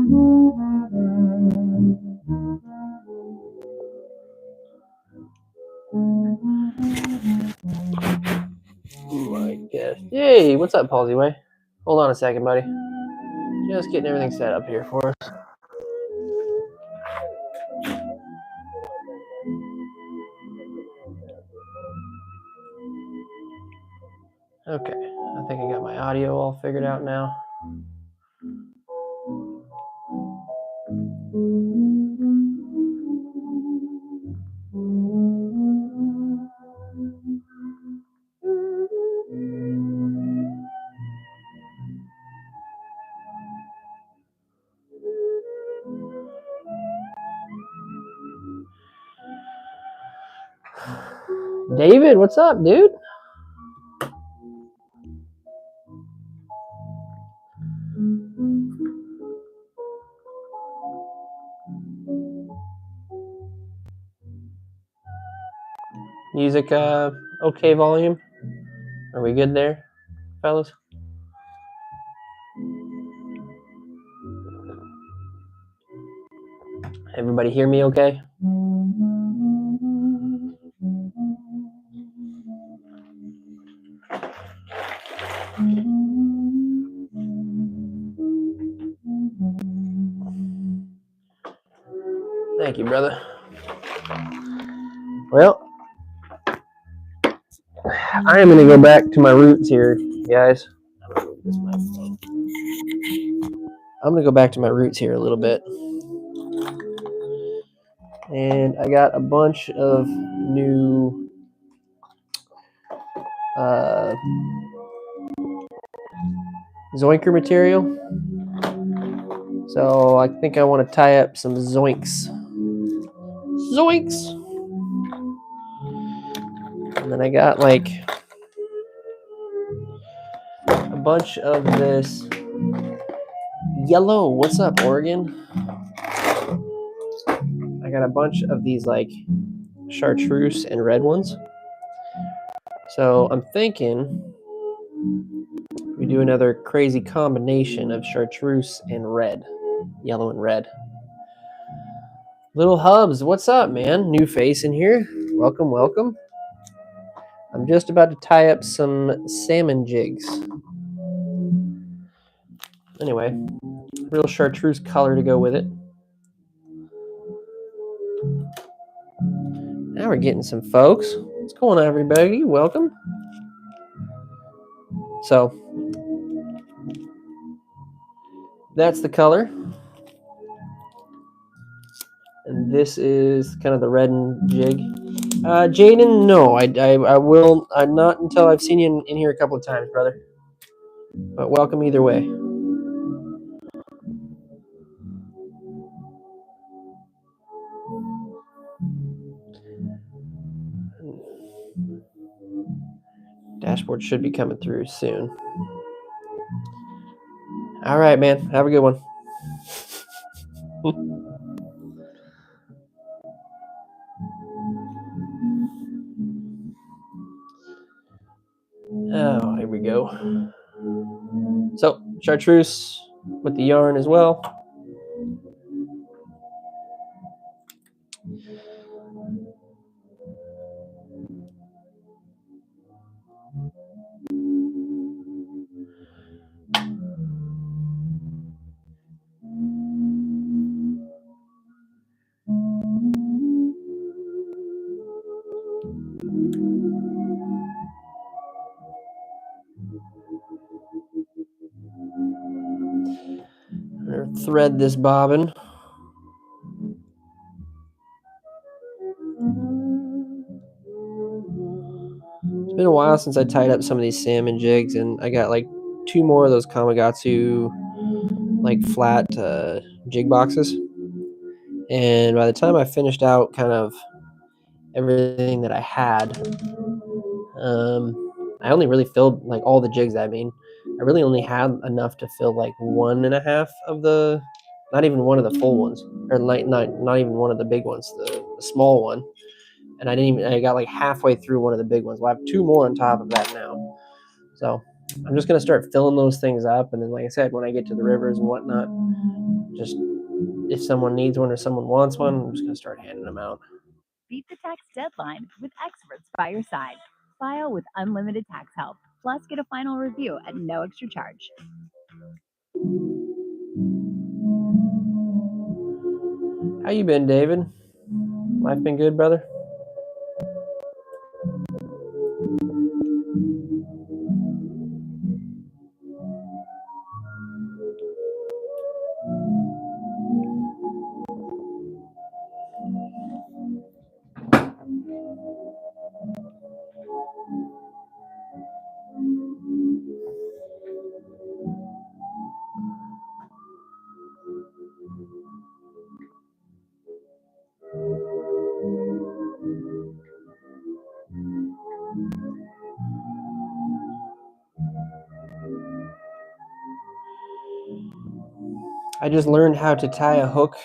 My gosh. Hey, what's up, Palsy Way? Hold on a second, buddy. Just getting everything set up here for us. Okay, I think I got my audio all figured out now. David, what's up, dude? Music, okay volume? Are we good there, fellas? Everybody hear me okay? Thank you, brother. Well, I am going to go back to my roots here, guys. I'm going to go back to my roots here a little bit. And I got a bunch of new zoinker material. So I think I want to tie up some zoinks. Zoinks! And then I got like a bunch of this yellow. What's up, Oregon? I got a bunch of these like chartreuse and red ones. So I'm thinking we do another crazy combination of chartreuse and red, yellow and red. Little Hubs, what's up, man? New face in here. Welcome, welcome. I'm just about to tie up some salmon jigs. Anyway, real chartreuse color to go with it. Now we're getting some folks. What's going on, everybody? Welcome. So, that's the color. And this is kind of the red jig. Jaden, no, I will not until I've seen you in here a couple of times, brother. But welcome either way. Dashboard should be coming through soon. All right, man. Have a good one. Oh, here we go. So, chartreuse with the yarn as well. Thread this bobbin. It's been a while since I tied up some of these salmon jigs, and I got like 2 more of those Kamigatsu like flat jig boxes. And by the time I finished out kind of everything that I had, I only really filled like all the jigs. I mean, I really only had enough to fill like 1.5 of the, not even one of the full ones, or not even one of the big ones, the small one. And I got like halfway through one of the big ones. Well, I have 2 more on top of that now. So I'm just going to start filling those things up. And then, like I said, when I get to the rivers and whatnot, just if someone needs one or someone wants one, I'm just going to start handing them out. Beat the tax deadline with experts by your side. File with unlimited tax help. Plus, get a final review at no extra charge. How you been, David? Life been good, brother? I just learned how to tie a hook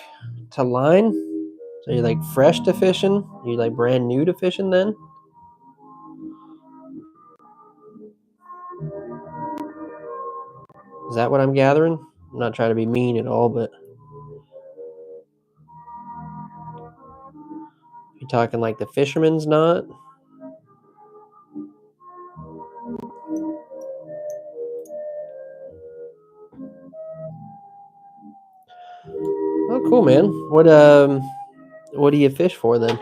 to line. So you're like fresh to fishing? You're like brand new to fishing then? Is that what I'm gathering? I'm not trying to be mean at all, but you talking like the fisherman's knot? Oh, cool, man. What do you fish for then?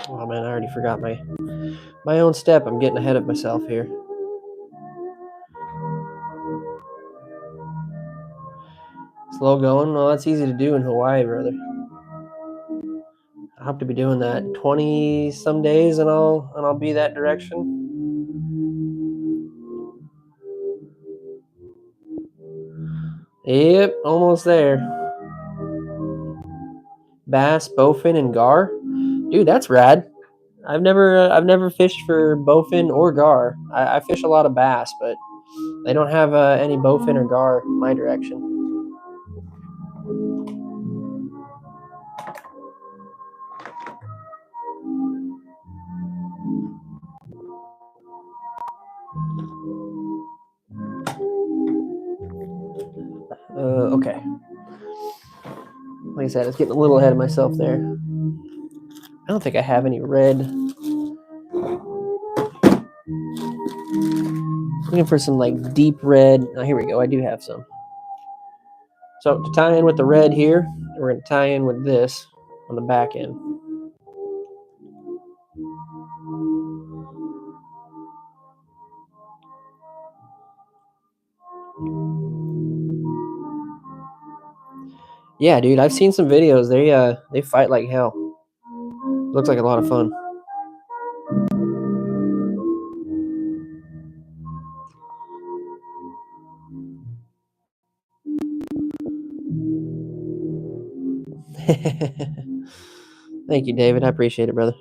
Oh man, I already forgot my own step. I'm getting ahead of myself here. Slow going? Well, that's easy to do in Hawaii, brother. I hope to be doing that 20 some days and I'll be that direction. Yep, almost there. Bass, bowfin, and gar. Dude, that's rad. I've never fished for bowfin or gar. I fish a lot of bass, but they don't have any bowfin or gar in my direction. Okay. Like I said, I was getting a little ahead of myself there. I don't think I have any red. Looking for some like deep red. Oh, here we go. I do have some. So to tie in with the red here, we're going to tie in with this on the back end. Yeah, dude, I've seen some videos. They fight like hell. Looks like a lot of fun. Thank you, David. I appreciate it, brother.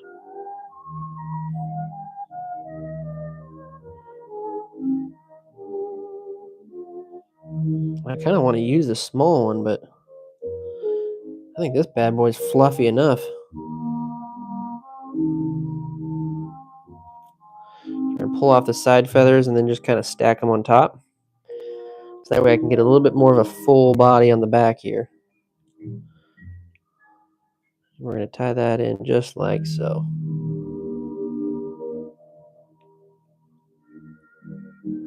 I kind of want to use the small one, but I think this bad boy's fluffy enough. And pull off the side feathers and then just kind of stack them on top. So that way I can get a little bit more of a full body on the back here. We're going to tie that in just like so.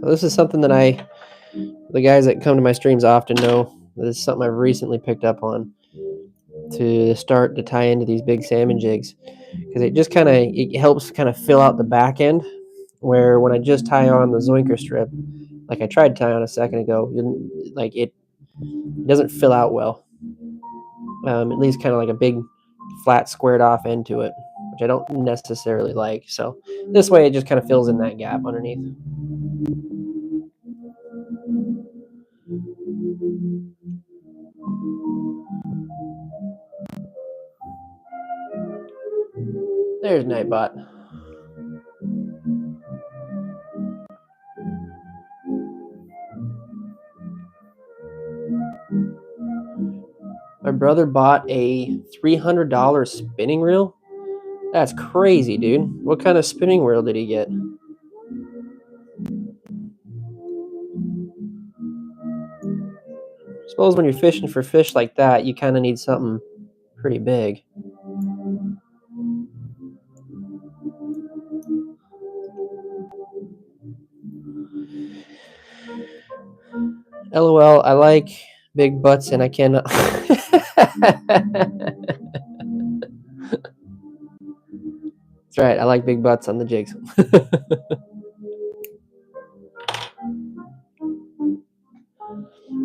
So this is something that the guys that come to my streams often know. This is something I've recently picked up on to start to tie into these big salmon jigs. Because it helps kind of fill out the back end, where when I just tie on the zoinker strip, like I tried to tie on a second ago, it doesn't fill out well. It leaves kind of like a big flat squared off end to it, which I don't necessarily like. So this way it just kind of fills in that gap underneath. There's Nightbot. My brother bought a $300 spinning reel. That's crazy, dude. What kind of spinning reel did he get? suppose when you're fishing for fish like that, you kind of need something pretty big. LOL, I like big butts and I cannot. That's right, I like big butts on the jigs.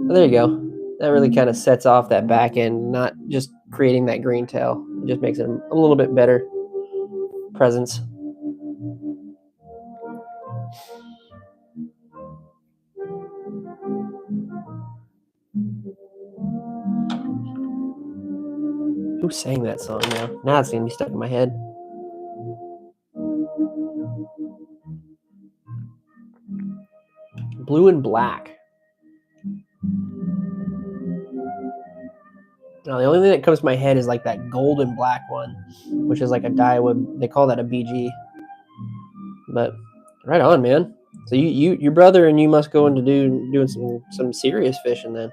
Well, there you go. That really kind of sets off that back end, not just creating that green tail. It just makes it a little bit better presence. Who sang that song now? Now it's going to be stuck in my head. Blue and black. Now, the only thing that comes to my head is like that golden black one, which is like a Daiwa. They call that a BG. But right on, man. So your brother and you must go into doing some serious fishing then.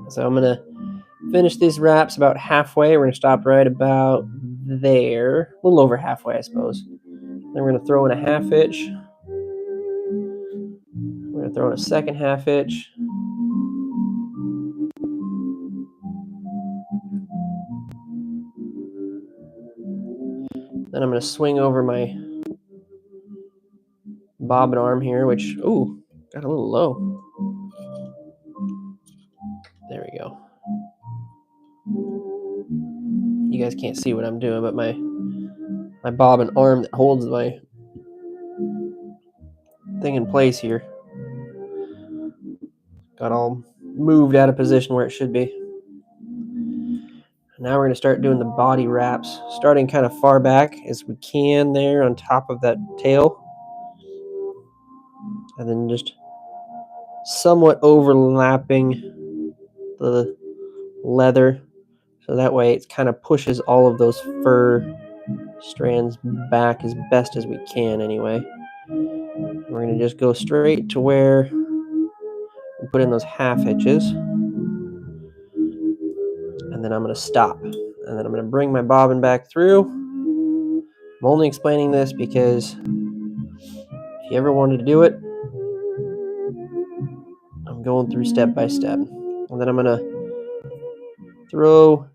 So I'm gonna finish these wraps about halfway. We're gonna stop right about there, a little over halfway, I suppose. Then we're gonna throw in a half hitch. We're gonna throw in a second half hitch. Then I'm gonna swing over my bobbin arm here, which got a little low. There we go. You guys can't see what I'm doing, but my bobbin arm that holds my thing in place here got all moved out of position where it should be. Now we're going to start doing the body wraps, starting kind of far back as we can there on top of that tail, and then just somewhat overlapping the leather, so that way it kind of pushes all of those fur strands back as best as we can anyway. We're going to just go straight to where we put in those half hitches, and then I'm going to stop, and then I'm going to bring my bobbin back through. I'm only explaining this because if you ever wanted to do it, I'm going through step by step. And then I'm going to throw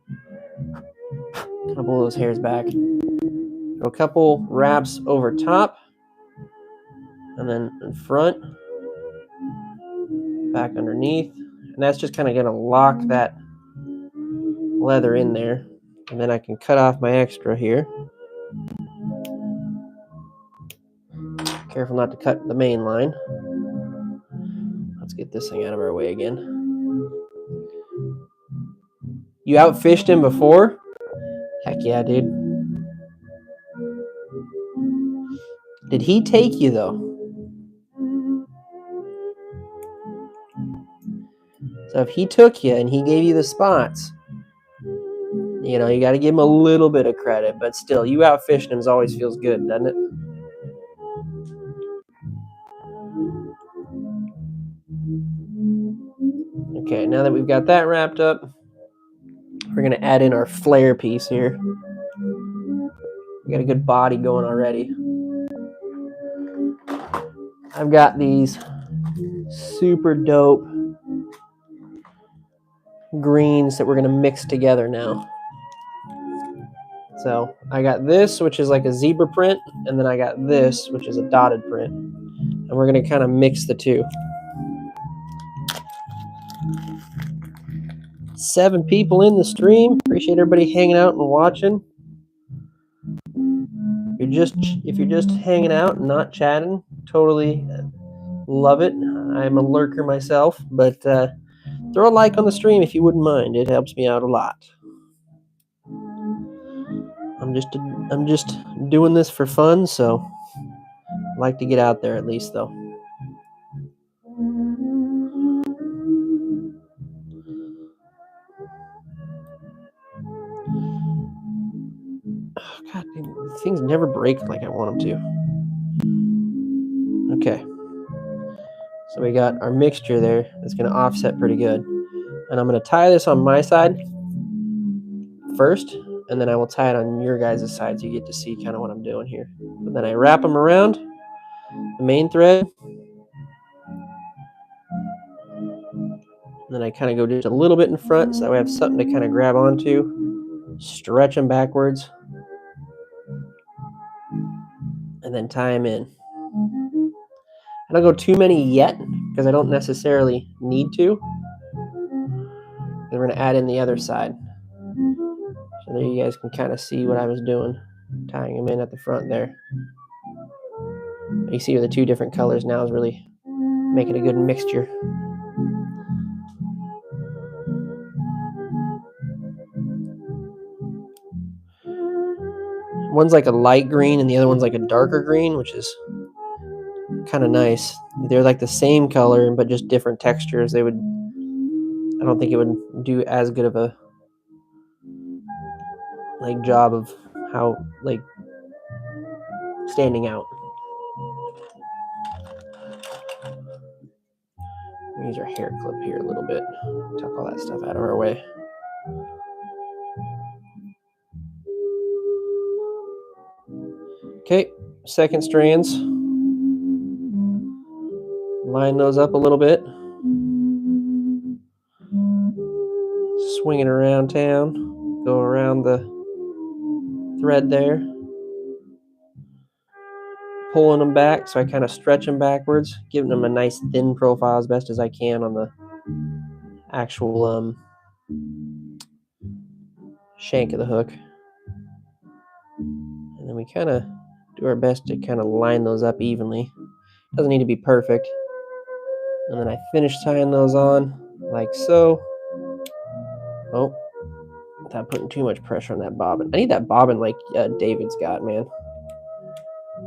a couple of those hairs back, throw a couple wraps over top, and then in front, back underneath. And that's just kind of going to lock that leather in there. And then I can cut off my extra here. Careful not to cut the main line. Let's get this thing out of our way again. You outfished him before? Heck yeah, dude. Did he take you, though? So if he took you and he gave you the spots, you know, you got to give him a little bit of credit. But still, you outfishing him always feels good, doesn't it? Okay, now that we've got that wrapped up, we're going to add in our flare piece here. We got a good body going already. I've got these super dope greens that we're going to mix together now. So I got this, which is like a zebra print, and then I got this, which is a dotted print. And we're going to kind of mix the two. 7 people in the stream. Appreciate everybody hanging out and watching. If you're just hanging out and not chatting, totally love it. I'm a lurker myself, but throw a like on the stream if you wouldn't mind. It helps me out a lot. I'm just doing this for fun, so I like to get out there at least, though. Oh, God, things never break like I want them to. Okay. So we got our mixture there that's going to offset pretty good. And I'm going to tie this on my side first, and then I will tie it on your guys' side so you get to see kind of what I'm doing here. And then I wrap them around the main thread. And then I kind of go just a little bit in front so that way I have something to kind of grab onto. Stretch them backwards. And then tie them in. I don't go too many yet because I don't necessarily need to. And we're going to add in the other side. So there you guys can kind of see what I was doing, tying them in at the front there. You see the two different colors now is really making a good mixture. One's like a light green and the other one's like a darker green, which is kind of nice. They're like the same color but just different textures. I don't think it would do as good of a job of how standing out. Use our hair clip here a little bit. Tuck all that stuff out of our way. Okay, second strands. Line those up a little bit. Swing it around town. Go around the thread there. Pulling them back so I kind of stretch them backwards, giving them a nice thin profile as best as I can on the actual shank of the hook. And then we kind of do our best to kind of line those up evenly. Doesn't need to be perfect. And then I finish tying those on like so. Oh, without putting too much pressure on that bobbin. I need that bobbin like David's got, man.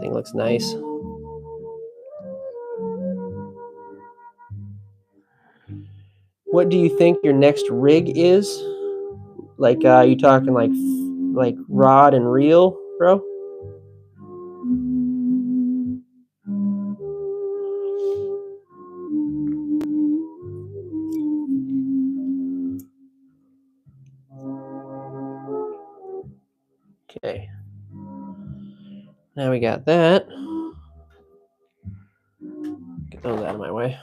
Thing looks nice. What do you think your next rig is? Like, you talking like rod and reel, bro? Okay. Now we got that. Get those out of my way.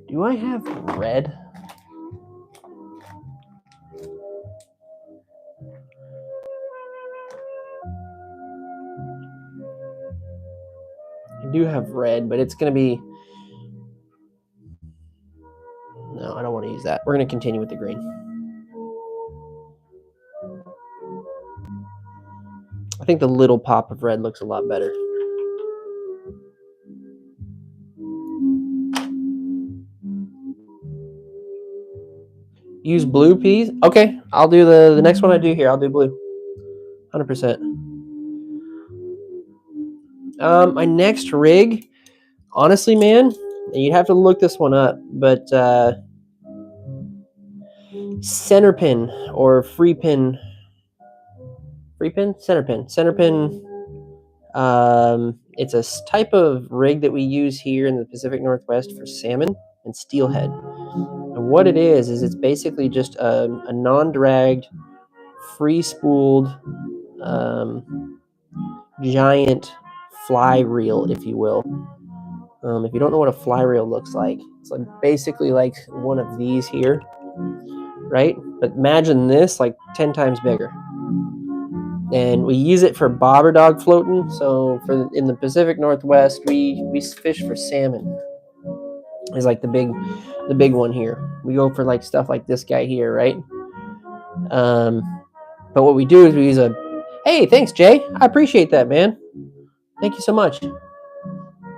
Do I have red? I do have red, but it's going to be... No, I don't want to use that. We're going to continue with the green. I think the little pop of red looks a lot better. Use blue peas? Okay, I'll do the next one I do here. I'll do blue. 100%. My next rig, honestly, man, you'd have to look this one up, but centerpin or centerpin. It's a type of rig that we use here in the Pacific Northwest for salmon and steelhead. And what it is it's basically just a non-dragged, free-spooled, giant fly reel, if you will. If you don't know what a fly reel looks like, it's like basically like one of these here, right? But imagine this like 10 times bigger. And we use it for bobber dog floating. So in the Pacific Northwest, we fish for salmon. Is like the big one here. We go for like stuff like this guy here, right? But what we do is we use a... Hey, thanks, Jay. I appreciate that, man. Thank you so much.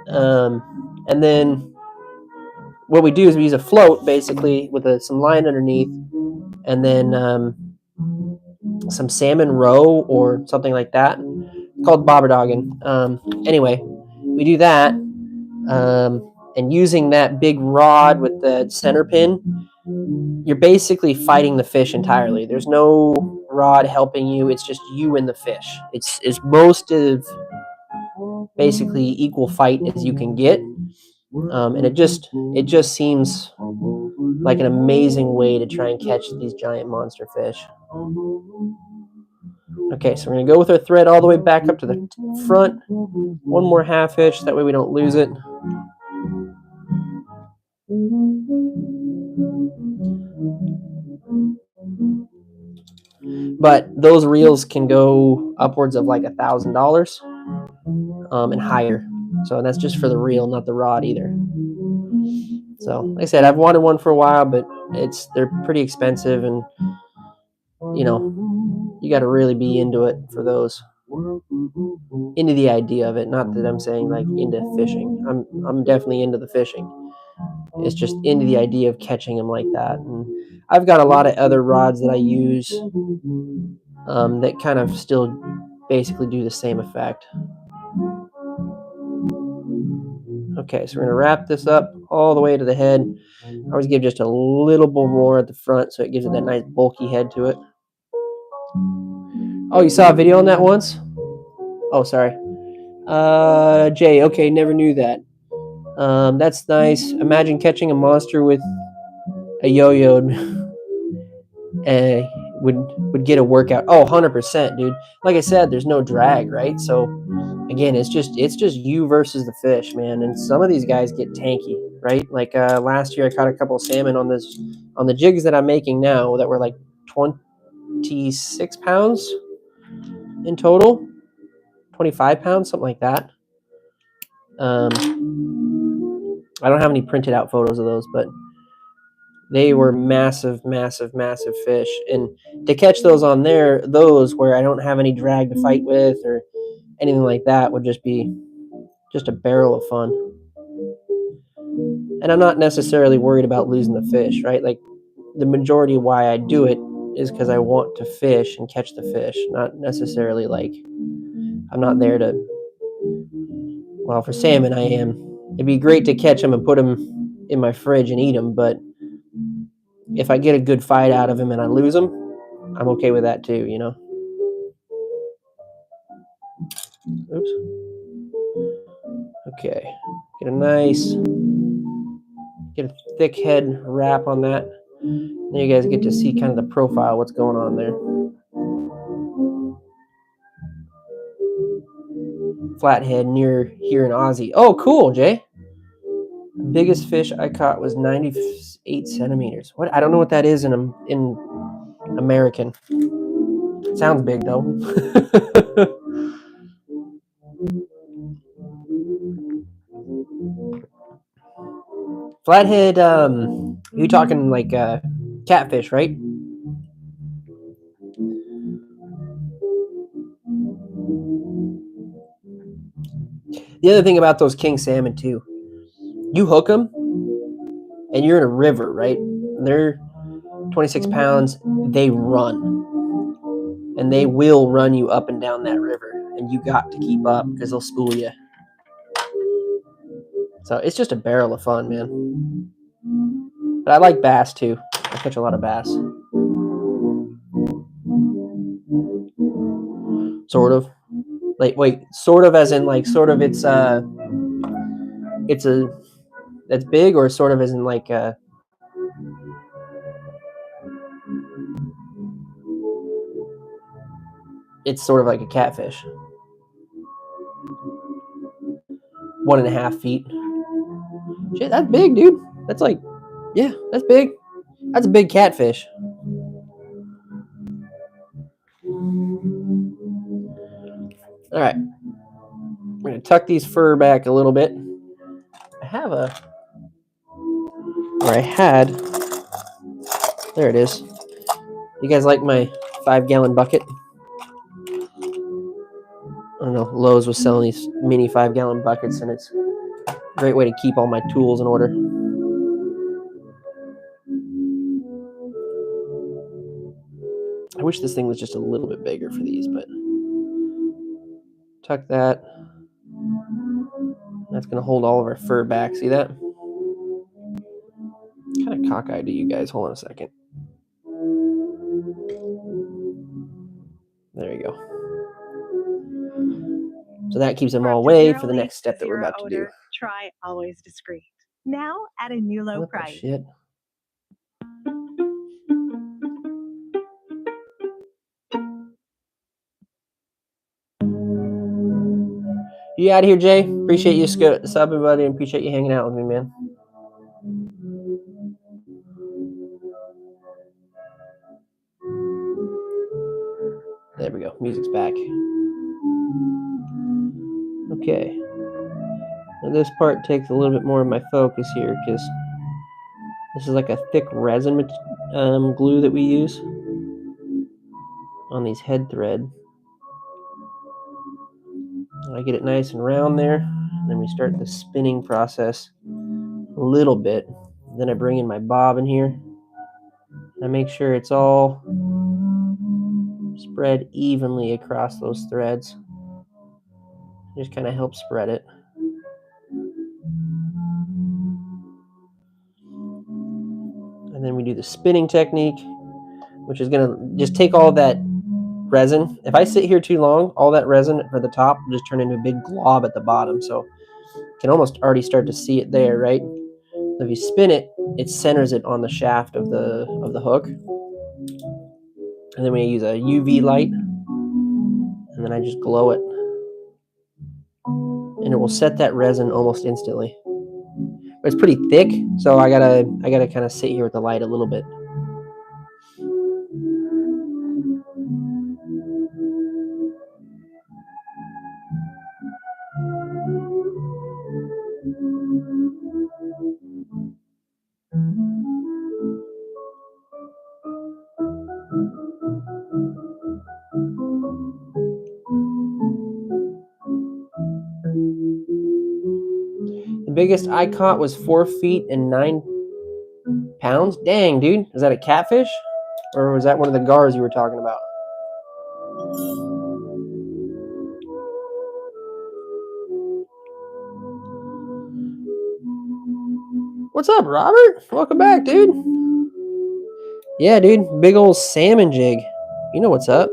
And then what we do is we use a float, basically, with some line underneath, and then some salmon roe or something like that. It's called bobber dogging. Anyway, we do that. And using that big rod with the center pin, you're basically fighting the fish entirely. There's no rod helping you. It's just you and the fish. It's most of basically equal fight as you can get. And it just seems like an amazing way to try and catch these giant monster fish. Okay, so we're going to go with our thread all the way back up to the front. One more half hitch, that way we don't lose it. But those reels can go upwards of like $1,000 and higher. So that's just for the reel, not the rod either. So like I said, I've wanted one for a while, but they're pretty expensive, and you know, you got to really be into it for those. Into the idea of it, not that I'm saying like into fishing. I'm definitely into the fishing. It's just into the idea of catching them like that. And I've got a lot of other rods that I use that kind of still basically do the same effect. Okay, so we're going to wrap this up all the way to the head. I always give just a little bit more at the front so it gives it that nice bulky head to it. Oh, you saw a video on that once? Oh, sorry. Jay, okay, never knew that. That's nice. Imagine catching a monster with a yo-yo. Would get a workout. Oh, 100%, dude. Like I said, there's no drag, right? So again, it's just you versus the fish, man. And some of these guys get tanky, right? Like last year I caught a couple of salmon on the jigs that I'm making now that were like 26 pounds in total. 25 pounds, something like that. I don't have any printed out photos of those, but they were massive, massive, massive fish. And to catch those on there, those where I don't have any drag to fight with or anything like that would just be just a barrel of fun. And I'm not necessarily worried about losing the fish, right? Like the majority of why I do it is because I want to fish and catch the fish, not necessarily like I'm not there to, well, for salmon I am. It'd be great to catch them and put them in my fridge and eat them, but if I get a good fight out of them and I lose them, I'm okay with that too, you know? Oops. Okay. Get a thick head wrap on that. Then you guys get to see kind of the profile, what's going on there. Flathead near here in Aussie. Oh, cool, Jay. The biggest fish I caught was 98 centimeters. What? I don't know what that is in American. It sounds big though. Flathead, you talking like catfish, right? The other thing about those king salmon too, you hook them and you're in a river, right? They're 26 pounds, they run. And they will run you up and down that river. And you got to keep up because they'll school you. So it's just a barrel of fun, man. But I like bass too. I catch a lot of bass. Sort of. Like, wait, sort of as in like, sort of it's that's big, or sort of as in like it's sort of like a catfish. 1.5 feet. Shit, that's big, dude. That's like, yeah, that's big. That's a big catfish. All right. I'm going to tuck these fur back a little bit. There it is. You guys like my 5-gallon bucket? I don't know, Lowe's was selling these mini 5-gallon buckets, and it's a great way to keep all my tools in order. I wish this thing was just a little bit bigger for these, but tuck that. That's going to hold all of our fur back. See that? What kind of cockeye do you guys? Hold on a second. There you go. So that keeps them all Practice away zero for the leak next step that we're zero about to do. odor. Try always discreet. Now at a new low What the price. shit? You out of here, Jay? Appreciate you subbing, buddy, and appreciate you hanging out with me, man. There we go. Music's back. Okay. Now this part takes a little bit more of my focus here because this is like a thick resin glue that we use on these head thread. I get it nice and round there, and then we start the spinning process a little bit. Then I bring in my bobbin here. I make sure it's all spread evenly across those threads. Just kind of help spread it. And then we do the spinning technique, which is going to just take all that resin. If I sit here too long, all that resin for the top will just turn into a big glob at the bottom. So you can almost already start to see it there, right? So if you spin it, it centers it on the shaft of the hook. And then we use a UV light, and then I just glow it. And it will set that resin almost instantly. But it's pretty thick, so I gotta kind of sit here with the light a little bit. The biggest I caught was 4 feet and 9 pounds. Dang, dude. Is that a catfish? Or was that one of the gars you were talking about? What's up, Robert? Welcome back, dude. Yeah, dude. Big old salmon jig. You know what's up.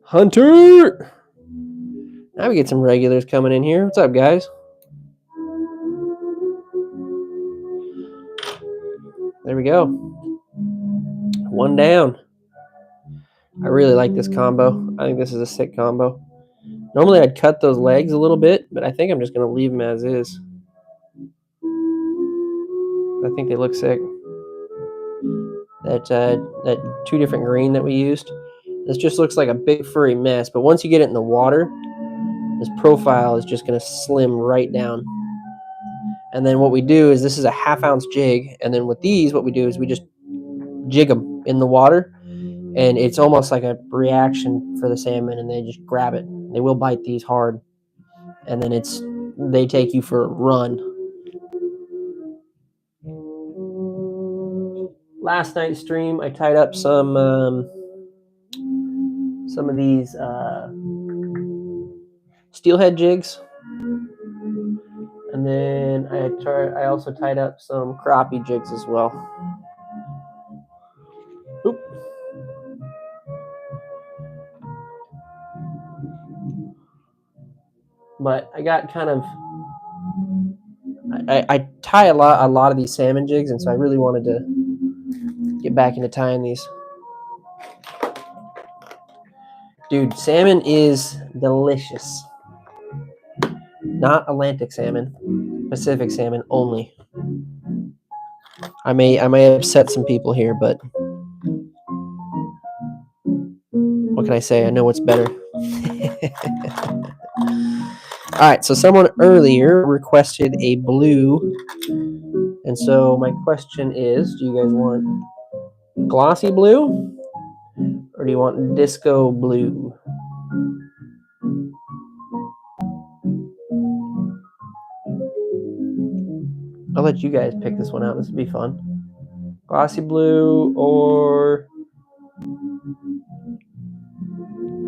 Hunter! Now we get some regulars coming in here. What's up, guys? There we go. One down. I really like this combo. I think this is a sick combo. Normally I'd cut those legs a little bit, but I think I'm just going to leave them as is. I think they look sick. That 2 different green that we used. This just looks like a big furry mess, but once you get it in the water, this profile is just going to slim right down. And then what we do is this is a 1/2 ounce jig, and then with these what we do is we just jig them in the water, and it's almost like a reaction for the salmon, and they just grab it. They will bite these hard, and then they take you for a run. Last night's stream, I tied up some of these steelhead jigs, and then I also tied up some crappie jigs as well. Oop. But I got kind of I tie a lot of these salmon jigs, and so I really wanted to get back into tying these. Dude, salmon is delicious. Not Atlantic salmon, Pacific salmon only. I may upset some people here, but what can I say? I know what's better. All right, so someone earlier requested a blue, and so my question is, do you guys want glossy blue or do you want disco blue? I'll let you guys pick this one out. This would be fun. Glossy blue or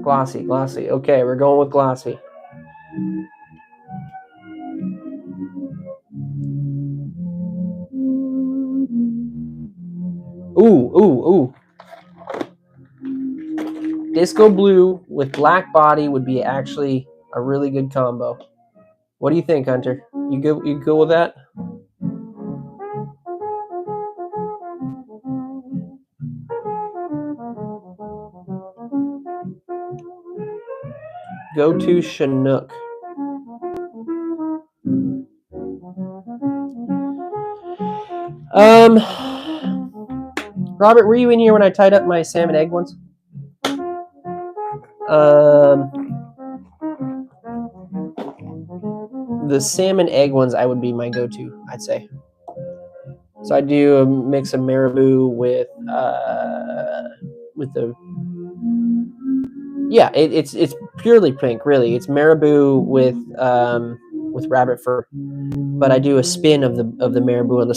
glossy? Glossy. Okay, we're going with glossy. Ooh. Disco blue with black body would be actually a really good combo. What do you think, Hunter? You go with that? Go to Chinook. Robert, were you in here when I tied up my salmon egg ones? The salmon egg ones I would be my go-to, I'd say. So I do a mix of marabou with the it's purely pink, really. It's marabou with rabbit fur, but I do a spin of the marabou on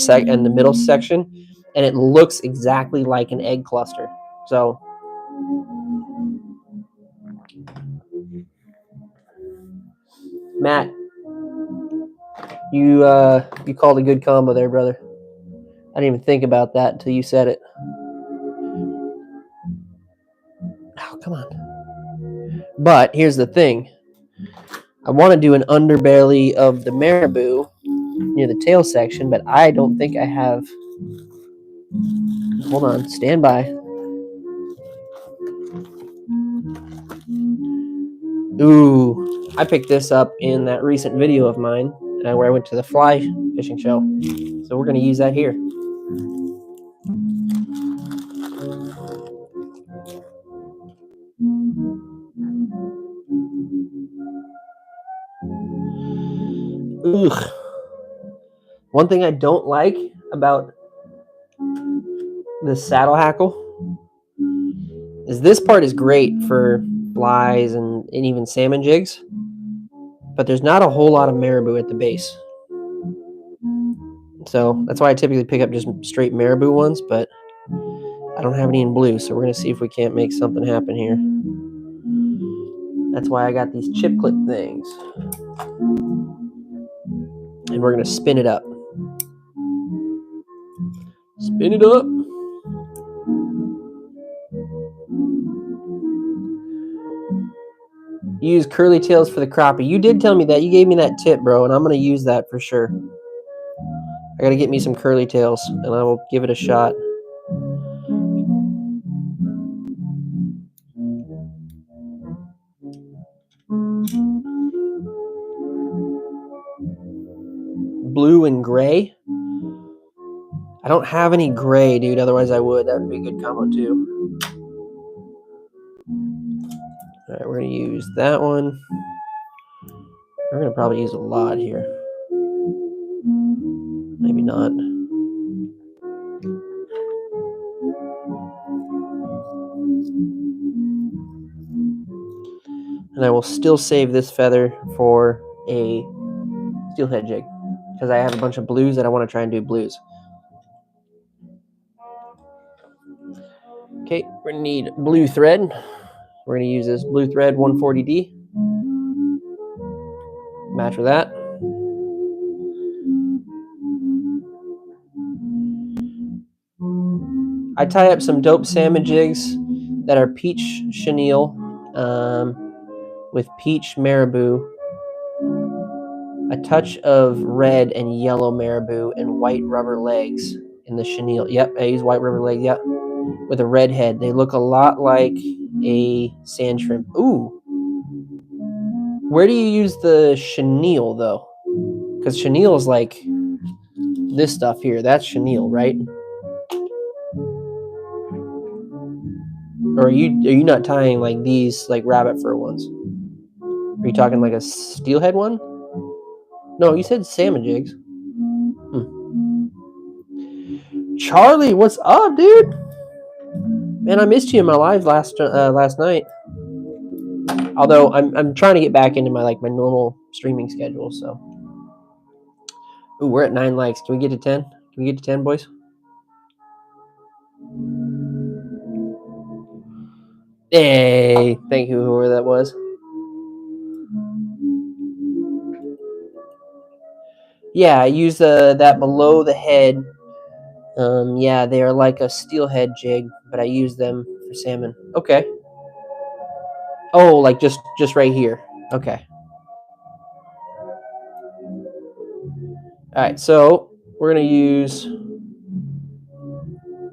the middle section, and it looks exactly like an egg cluster. So Matt, you called a good combo there, brother. I didn't even think about that until you said it. Oh, come on. But here's the thing. I want to do an underbelly of the marabou near the tail section, but I don't think I have. Hold on, stand by. Ooh, I picked this up in that recent video of mine where I went to the fly fishing show. So we're going to use that here. Ugh. One thing I don't like about the saddle hackle is this part is great for flies and even salmon jigs, but there's not a whole lot of marabou at the base. So that's why I typically pick up just straight marabou ones, but I don't have any in blue, so we're going to see if we can't make something happen here. That's why I got these chip clip things. And we're going to spin it up. Spin it up. Use curly tails for the crappie. You did tell me that. You gave me that tip, bro, and I'm going to use that for sure. I got to get me some curly tails, and I will give it a shot. Blue and gray. I don't have any gray, dude. Otherwise, I would. That would be a good combo, too. All right, we're going to use that one. We're going to probably use a lot here. Maybe not. And I will still save this feather for a steelhead jig because I have a bunch of blues that I want to try and do blues. Okay, we're going to need blue thread. We're going to use this blue thread 140D. Match with that. I tie up some dope salmon jigs that are peach chenille with peach marabou, a touch of red and yellow marabou, and white rubber legs in the chenille. Yep, I use white rubber leg, yep, with a red head. They look a lot like a sand shrimp. Ooh. Where do you use the chenille, though? Because chenille is like this stuff here. That's chenille, right? Or are you not tying like these like rabbit fur ones? Are you talking like a steelhead one? No, you said salmon jigs. Charlie, what's up, dude? Man, I missed you in my live last night. Although I'm trying to get back into my normal streaming schedule. So, ooh, we're at 9 likes. Can we get to 10? Can we get to 10, boys? Hey, thank you, whoever that was. Yeah, I use that below the head. Yeah, they are like a steelhead jig, but I use them for salmon. Okay. Oh, like just right here. Okay. All right, so we're going to use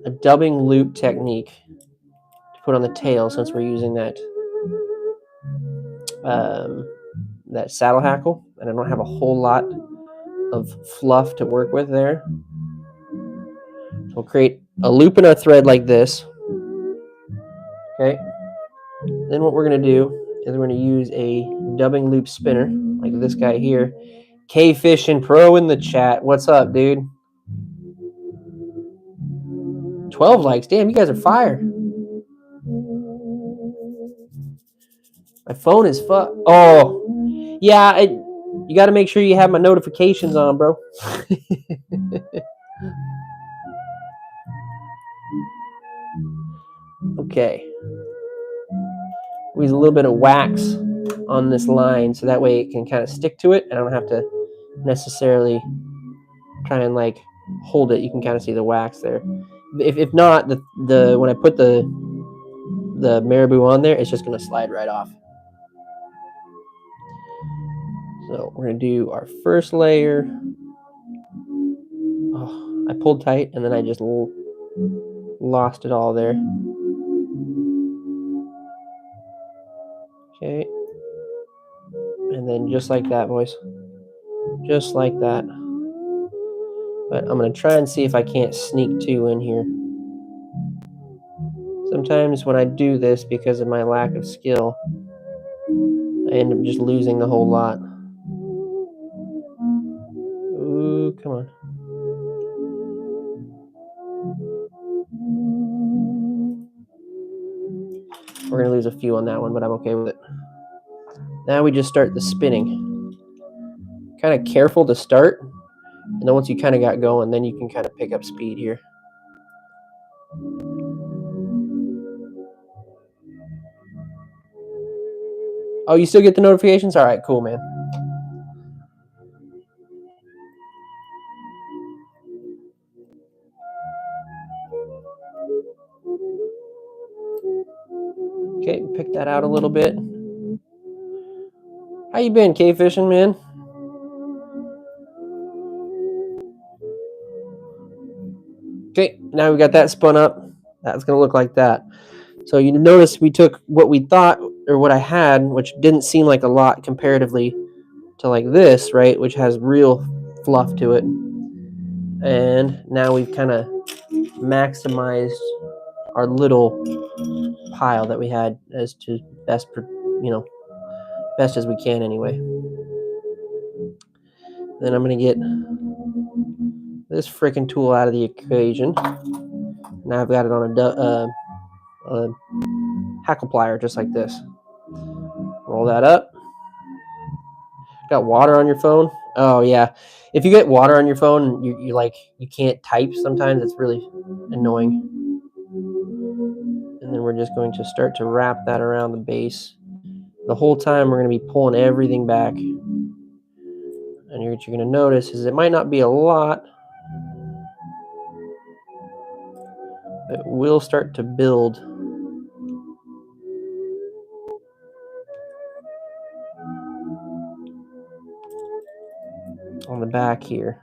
a dubbing loop technique to put on the tail since we're using that that saddle hackle, and I don't have a whole lot of fluff to work with there. So we'll create a loop in our thread like this. Okay. Then what we're going to do is we're going to use a dubbing loop spinner like this guy here. K-Fishing Pro in the chat. What's up, dude? 12 likes. Damn, you guys are fire. My phone is Oh, yeah. You got to make sure you have my notifications on, bro. Okay. We use a little bit of wax on this line so that way it can kind of stick to it. I don't have to necessarily try and like hold it. You can kind of see the wax there. If not, the when I put the marabou on there, it's just going to slide right off. So we're going to do our first layer. Oh, I pulled tight and then I just lost it all there. Okay. And then just like that, boys. Just like that. But I'm going to try and see if I can't sneak two in here. Sometimes when I do this, because of my lack of skill, I end up just losing the whole lot. Ooh, come on. We're going to lose a few on that one, but I'm okay with it. Now we just start the spinning. Kind of careful to start, and then once you kind of got going, then you can kind of pick up speed here. Oh, you still get the notifications? All right, cool, man. Okay, pick that out a little bit. How you been, K-Fishing, man? Okay, now we got that spun up. That's going to look like that. So you notice we took what we thought, or what I had, which didn't seem like a lot comparatively to like this, right, which has real fluff to it. And now we've kind of maximized our little pile that we had as to best as we can anyway. Then I'm going to get this freaking tool out of the equation. Now I've got it on a hackle plier just like this. Roll that up. Got water on your phone? Oh yeah. If you get water on your phone, you can't type sometimes. It's really annoying. And then we're just going to start to wrap that around the base. The whole time we're going to be pulling everything back. And what you're going to notice is it might not be a lot, but it will start to build on the back here.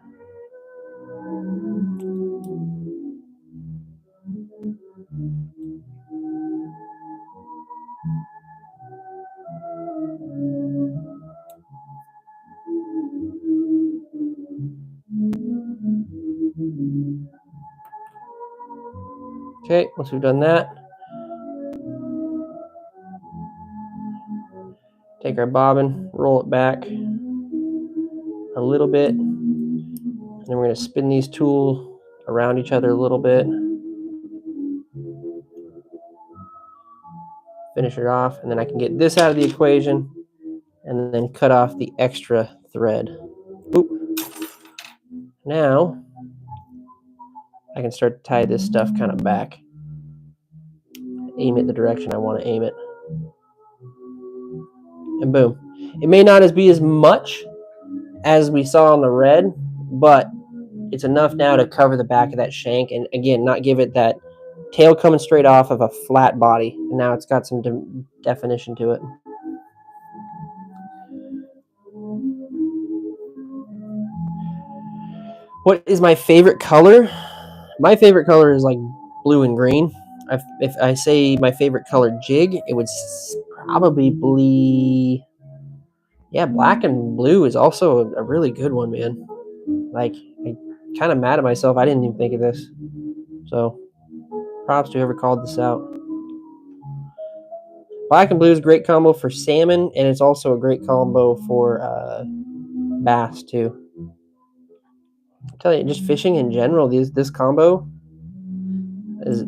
Okay, once we've done that, take our bobbin, roll it back a little bit, and then we're going to spin these tools around each other a little bit. Finish it off, and then I can get this out of the equation and then cut off the extra thread. Oop. Now I can start to tie this stuff kind of back. Aim it the direction I want to aim it. And boom. It may not be as much as we saw on the red, but it's enough now to cover the back of that shank and again not give it that tail coming straight off of a flat body, and now it's got some definition to it. What is my favorite color? My favorite color is like blue and green. If I say my favorite color jig, it would probably be, yeah, black and blue is also a really good one, man. Like, I'm kind of mad at myself. I didn't even think of this. So, props to whoever called this out. Black and blue is a great combo for salmon, and it's also a great combo for bass too. I tell you, just fishing in general, this combo is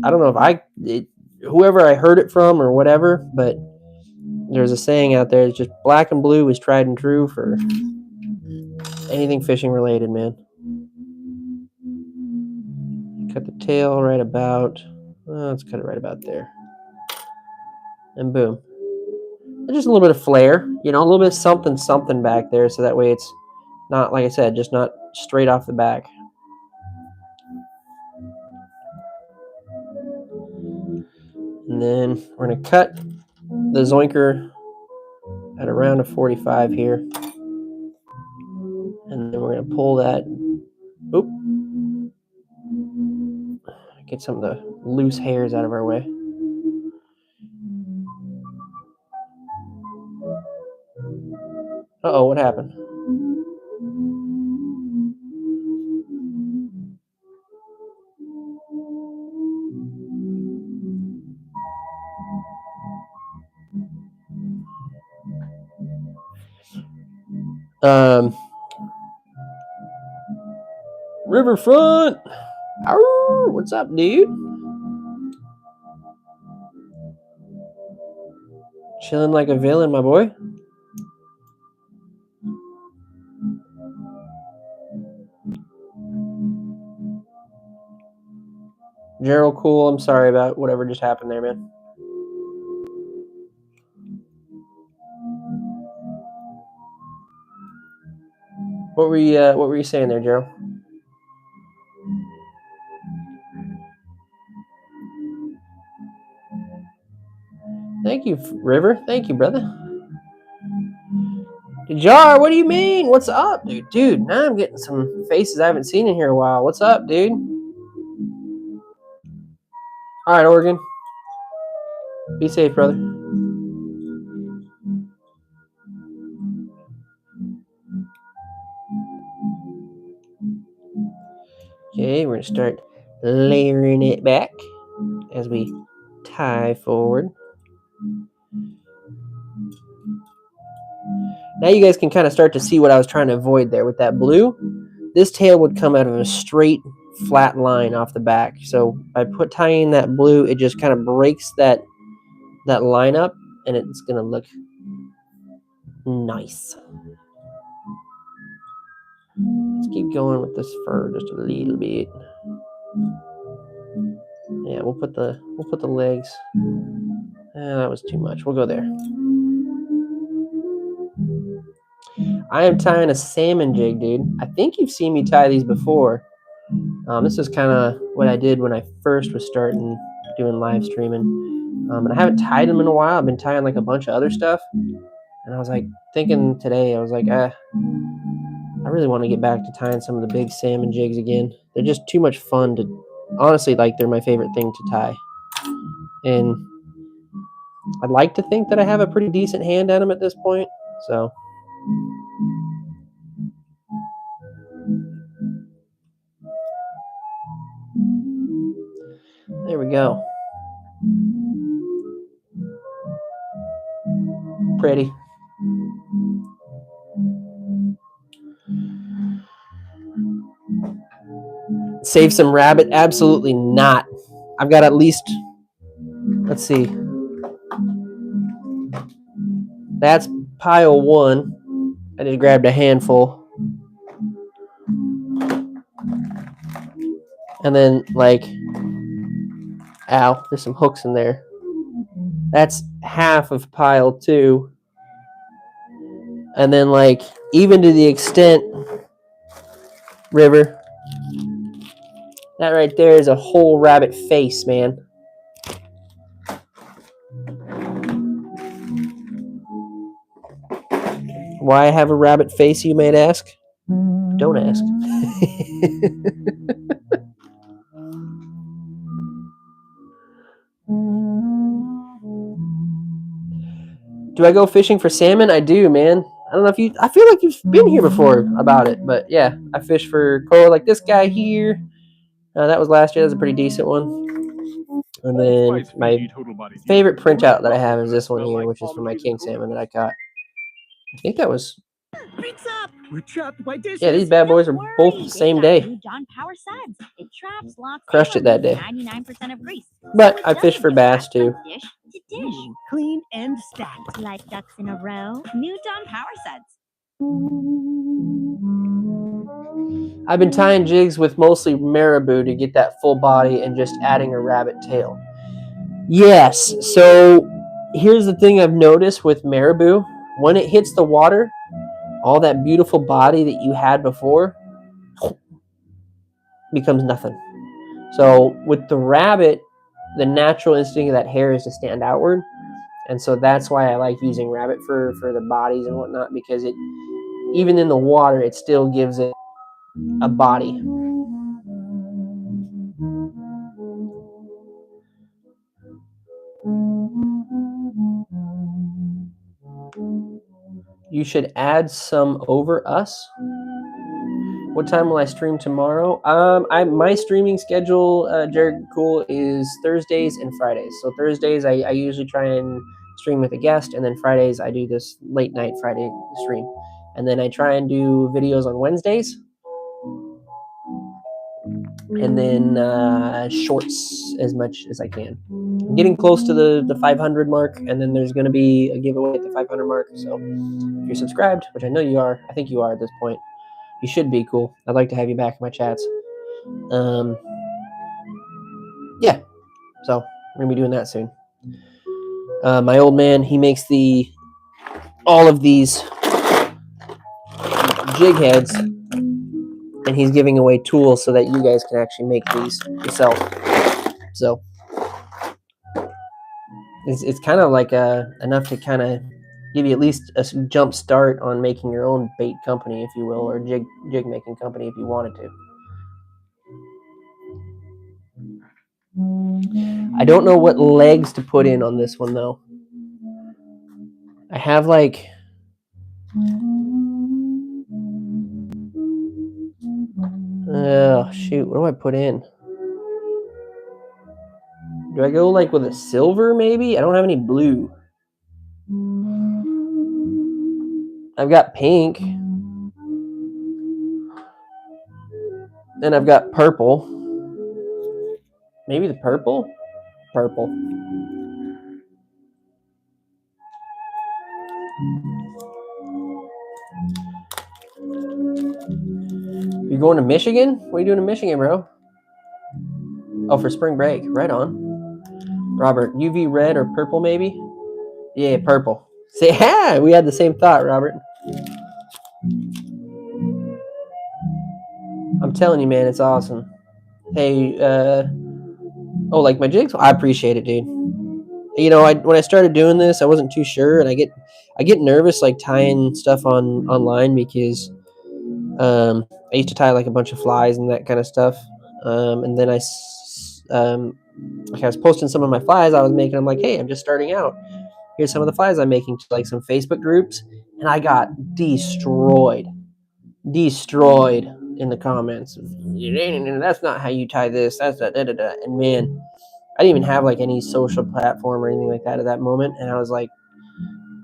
I don't know if whoever I heard it from or whatever, but there's a saying out there. It's just black and blue is tried and true for anything fishing related, man. Cut the tail right about. Let's cut it right about there, and boom. And just a little bit of flair, a little bit of something back there, so that way it's not, like I said, just not straight off the back. And then we're going to cut the zoinker at around a 45 here. And then we're going to pull that. Oop. Get some of the loose hairs out of our way. Uh-oh, what happened? Riverfront. Arr, what's up, dude? Chilling like a villain, my boy. Gerald, cool. I'm sorry about whatever just happened there, man. What were you saying there, Gerald? Thank you, River. Thank you, brother. Jar, what do you mean? What's up, dude? Dude, now I'm getting some faces I haven't seen in here a while. What's up, dude? All right, Oregon. Be safe, brother. Okay, we're going to start layering it back as we tie forward. Now you guys can kind of start to see what I was trying to avoid there with that blue. This tail would come out of a straight, flat line off the back. So by tying that blue, it just kind of breaks that line up, and it's going to look nice. Let's keep going with this fur just a little bit. Yeah, we'll put the legs. That was too much. We'll go there. I am tying a salmon jig, dude. I think you've seen me tie these before. This is kind of what I did when I first was starting doing live streaming. And I haven't tied them in a while. I've been tying like a bunch of other stuff. And I was like thinking today, I was like, I really want to get back to tying some of the big salmon jigs again. They're just too much fun to, honestly, like they're my favorite thing to tie. And I'd like to think that I have a pretty decent hand at them at this point. So there we go. Pretty. Save some rabbit? Absolutely not. I've got at least, let's see. That's pile one. I just grabbed a handful. And then, like, ow, there's some hooks in there. That's half of pile two. And then, like, even to the extent, River, That right there is a whole rabbit face, man. Why I have a rabbit face, you might ask? Don't ask. Do I go fishing for salmon? I do, man. I don't know if you... I feel like you've been here before about it, but yeah, I fish for coho like this guy here. That was last year. That was a pretty decent one. And then my favorite printout that I have is this one here, which is for my king salmon that I caught. I think that was... Yeah, these bad boys are both the same day. Crushed it that day. But I fish for bass too. Clean and stacked like ducks in a row. New Dawn Power Sets. I've been tying jigs with mostly marabou to get that full body and just adding a rabbit tail. Yes, so here's the thing I've noticed with marabou. When it hits the water, all that beautiful body that you had before becomes nothing. So with the rabbit, the natural instinct of that hair is to stand outward. And so that's why I like using rabbit for the bodies and whatnot, because it, even in the water, it still gives it a body. You should add some over us. What time will I stream tomorrow? My streaming schedule, Jared Cool, is Thursdays and Fridays. So Thursdays I usually try and stream with a guest, and then Fridays I do this late night Friday stream. And then I try and do videos on Wednesdays. And then shorts as much as I can. I'm getting close to the 500 mark, and then there's going to be a giveaway at the 500 mark. So if you're subscribed, which I know you are, I think you are at this point, you should be. Cool. I'd like to have you back in my chats. Yeah, so we're gonna be doing that soon. My old man, he makes all of these jig heads, and he's giving away tools so that you guys can actually make these yourself. So it's kind of like enough to kind of give you at least a jump start on making your own bait company, if you will, or jig making company if you wanted to. I don't know what legs to put in on this one though. I have like oh shoot, what do I put in? Do I go like with a silver maybe? I don't have any blue. I've got pink. Then I've got purple. Maybe the purple? Purple. You going to Michigan? What are you doing in Michigan, bro? Oh, for spring break. Right on. Robert, UV red or purple maybe? Yeah, purple. See, yeah, we had the same thought, Robert. I'm telling you, man, it's awesome. Hey, oh, like my jigs? I appreciate it, dude. You know, when I started doing this, I wasn't too sure, and I get nervous like tying stuff online because I used to tie like a bunch of flies and that kind of stuff, and then I was posting some of my flies I was making. I'm like, hey, I'm just starting out. Here's some of the flies I'm making to like some Facebook groups, and I got destroyed in the comments. That's not how you tie this. That's da da da. And man, I didn't even have like any social platform or anything like that at that moment, and I was like,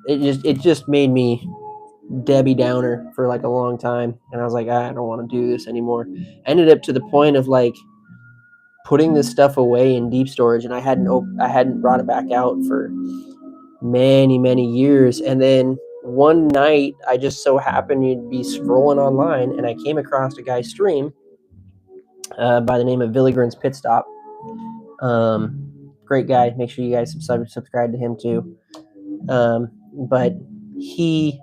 it just made me Debbie Downer for like a long time, and I was like, I don't want to do this anymore. I ended up to the point of like putting this stuff away in deep storage, and I hadn't brought it back out for many years. And then one night I just so happened to be scrolling online, and I came across a guy's stream by the name of Villigren's Pit Stop. Great guy. Make sure you guys subscribe to him too. But he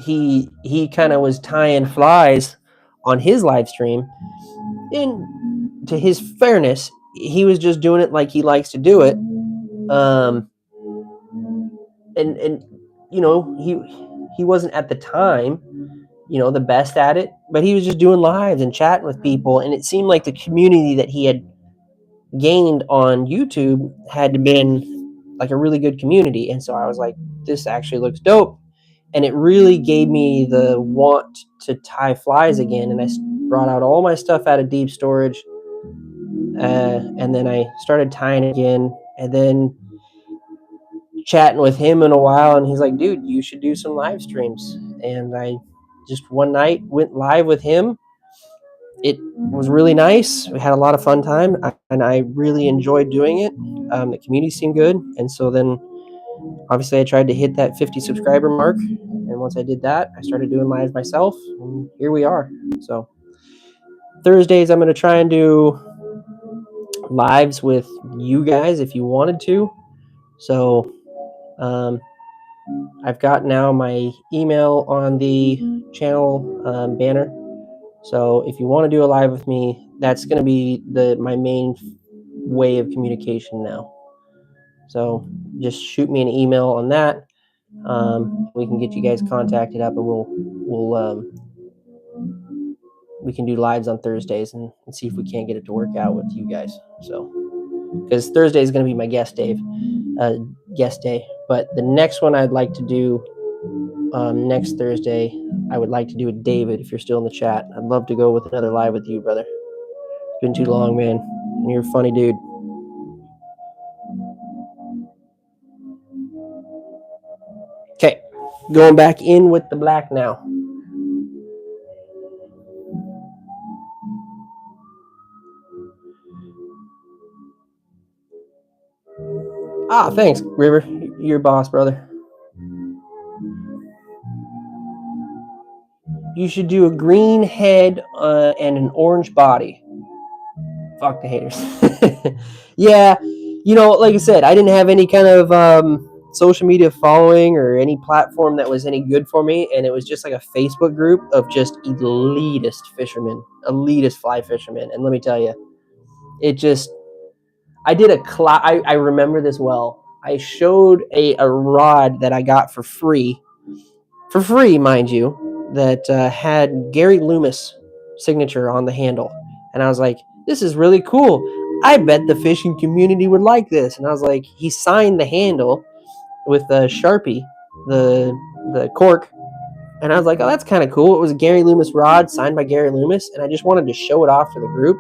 he kind of was tying flies on his live stream. And to his fairness, he was just doing it like he likes to do it. And you know, he wasn't at the time, you know, the best at it, but he was just doing lives and chatting with people, and it seemed like the community that he had gained on YouTube had been like a really good community. And so I was like, this actually looks dope. And it really gave me the want to tie flies again. And I brought out all my stuff out of deep storage. And then I started tying again. And then chatting with him in a while. And he's like, dude, you should do some live streams. And I just one night went live with him. It was really nice. We had a lot of fun time, and I really enjoyed doing it. The community seemed good, and so then obviously I tried to hit that 50 subscriber mark, and once I did that, I started doing lives myself, and here we are. So Thursdays I'm going to try and do lives with you guys if you wanted to. So I've got now my email on the channel banner. So if you want to do a live with me, that's going to be my main way of communication now. So just shoot me an email on that. We can get you guys contacted up, and we can do lives on Thursdays and see if we can't get it to work out with you guys. So because Thursday is going to be my guest day, but the next one I'd like to do next Thursday, I would like to do with David. If you're still in the chat, I'd love to go with another live with you, brother. It's been too long, man. And you're a funny dude. Okay, going back in with the black now. Ah, thanks, River. You're boss, brother. You should do a green head and an orange body. Fuck the haters. Yeah, you know, like I said, I didn't have any kind of social media following or any platform that was any good for me, and it was just like a Facebook group of just elitist fishermen, elitist fly fishermen. And let me tell you, it just, I did I remember this well. I showed a rod that I got for free, mind you, that had Gary Loomis signature on the handle. And I was like, this is really cool. I bet the fishing community would like this. And I was like, he signed the handle with a Sharpie, the cork. And I was like, oh, that's kind of cool. It was a Gary Loomis rod signed by Gary Loomis. And I just wanted to show it off to the group.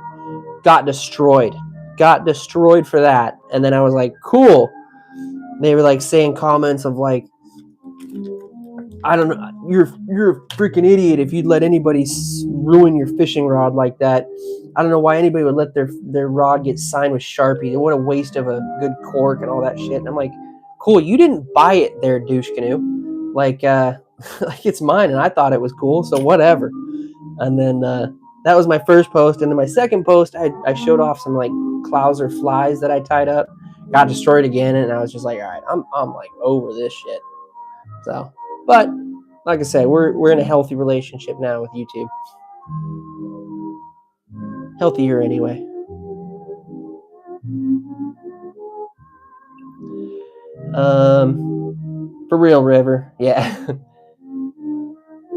Got destroyed for that. And then I was like, cool. They were like saying comments of like, I don't know, you're a freaking idiot if you'd let anybody ruin your fishing rod like that. I don't know why anybody would let their rod get signed with Sharpie. What a waste of a good cork and all that shit. And I'm like, cool, you didn't buy it there, douche canoe. Like, like it's mine, and I thought it was cool, so whatever. And then that was my first post. And then my second post, I showed off some like clouser flies that I tied up. Got destroyed again, and I was just like, all right, I'm like over this shit. So, but like I said, we're in a healthy relationship now with YouTube. Healthier anyway. For real, River. Yeah.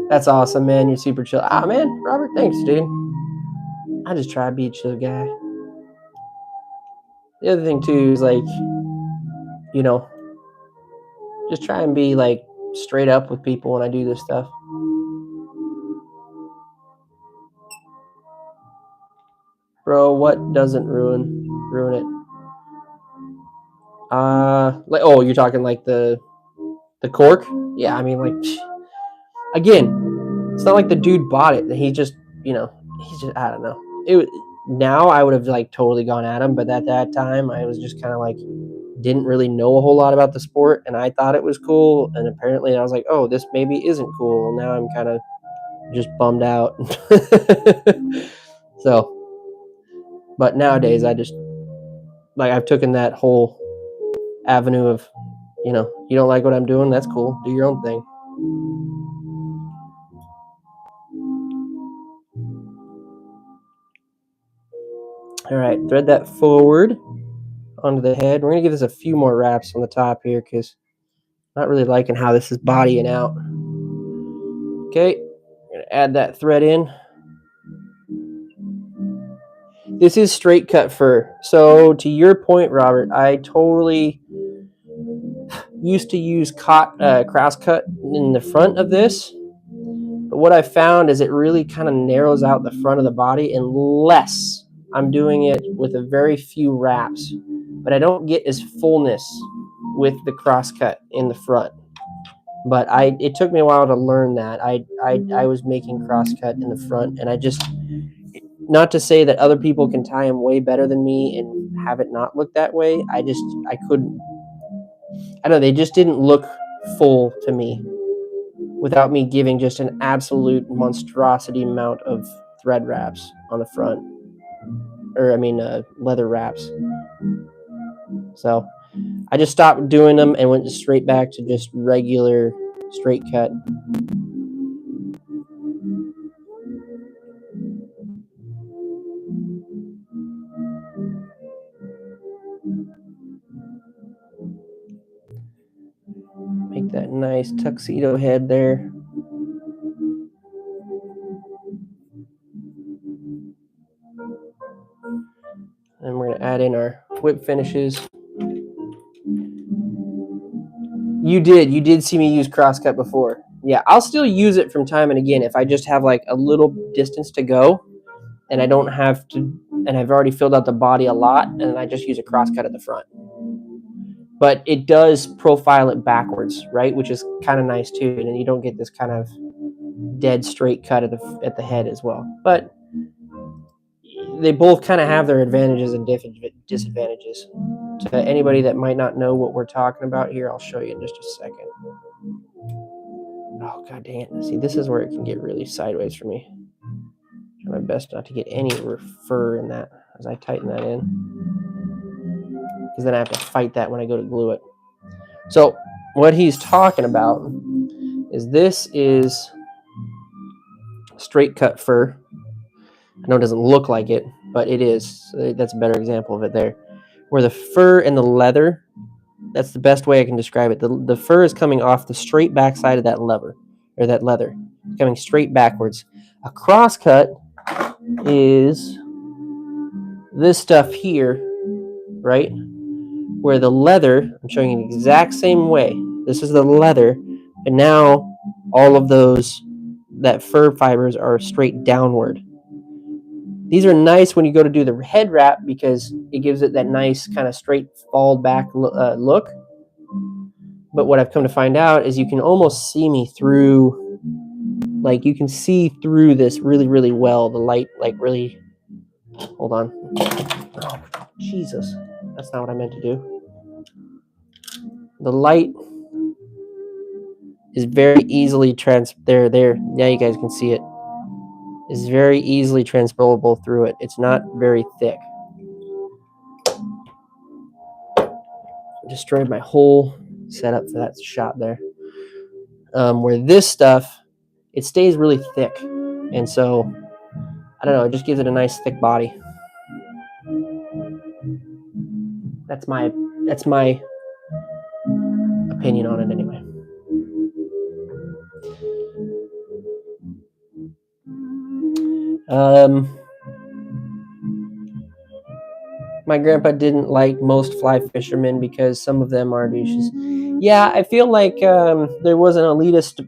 That's awesome, man. You're super chill. Ah, man, Robert, thanks, dude. I just try to be a chill guy. The other thing too is like, you know, just try and be like straight up with people when I do this stuff. Bro, what doesn't ruin it? Like, oh, you're talking like the cork? Yeah, I mean, like, again, it's not like the dude bought it. He just, you know, I don't know. Now I would have like totally gone at him, but at that time I was just kind of like, didn't really know a whole lot about the sport, and I thought it was cool, and apparently I was like, oh, this maybe isn't cool. Now I'm kind of just bummed out. So, but nowadays I just, like, I've taken that whole avenue of, you know, you don't like what I'm doing, that's cool, do your own thing. All right, thread that forward onto the head. We're going to give this a few more wraps on the top here because I'm not really liking how this is bodying out. Okay, I'm going to add that thread in. This is straight cut fur. So to your point, Robert, I totally used to use cross cut in the front of this. But what I found is it really kind of narrows out the front of the body unless I'm doing it with a very few wraps. But I don't get as fullness with the cross cut in the front. But it took me a while to learn that. I was making cross cut in the front, and I just, not to say that other people can tie them way better than me and have it not look that way. I couldn't. I don't know, they just didn't look full to me without me giving just an absolute monstrosity amount of thread wraps on the front. Or, I mean, leather wraps. So I just stopped doing them and went straight back to just regular straight cut. Make that nice tuxedo head there. And we're going to add in our whip finishes. You did see me use crosscut before. Yeah, I'll still use it from time and again if I just have like a little distance to go and I don't have to, and I've already filled out the body a lot, and I just use a crosscut at the front. But it does profile it backwards, right? Which is kind of nice too, and then you don't get this kind of dead straight cut at the head as well. But they both kind of have their advantages and disadvantages. To anybody that might not know what we're talking about here, I'll show you in just a second. Oh, god dang it. See, this is where it can get really sideways for me. Try my best not to get any fur in that as I tighten that in. Because then I have to fight that when I go to glue it. So what he's talking about is this is straight cut fur. I know it doesn't look like it, but it is. That's a better example of it there. Where the fur and the leather, that's the best way I can describe it. The fur is coming off the straight back side of that leather. It's coming straight backwards. A cross cut is this stuff here, right? Where the leather, I'm showing you the exact same way. This is the leather, and now all of that fur fibers are straight downward. These are nice when you go to do the head wrap because it gives it that nice kind of straight fall back look. But what I've come to find out is you can almost see me through, like you can see through this really, really well. The light, like really, hold on. Oh, Jesus, that's not what I meant to do. The light is very easily there. Now you guys can see it. Is very easily transferable through it. It's not very thick. Destroyed my whole setup for that shot there. Where this stuff, it stays really thick, and so I don't know. It just gives it a nice thick body. That's my opinion on it anyway. My grandpa didn't like most fly fishermen because some of them are douches. Yeah, I feel like there was an elitist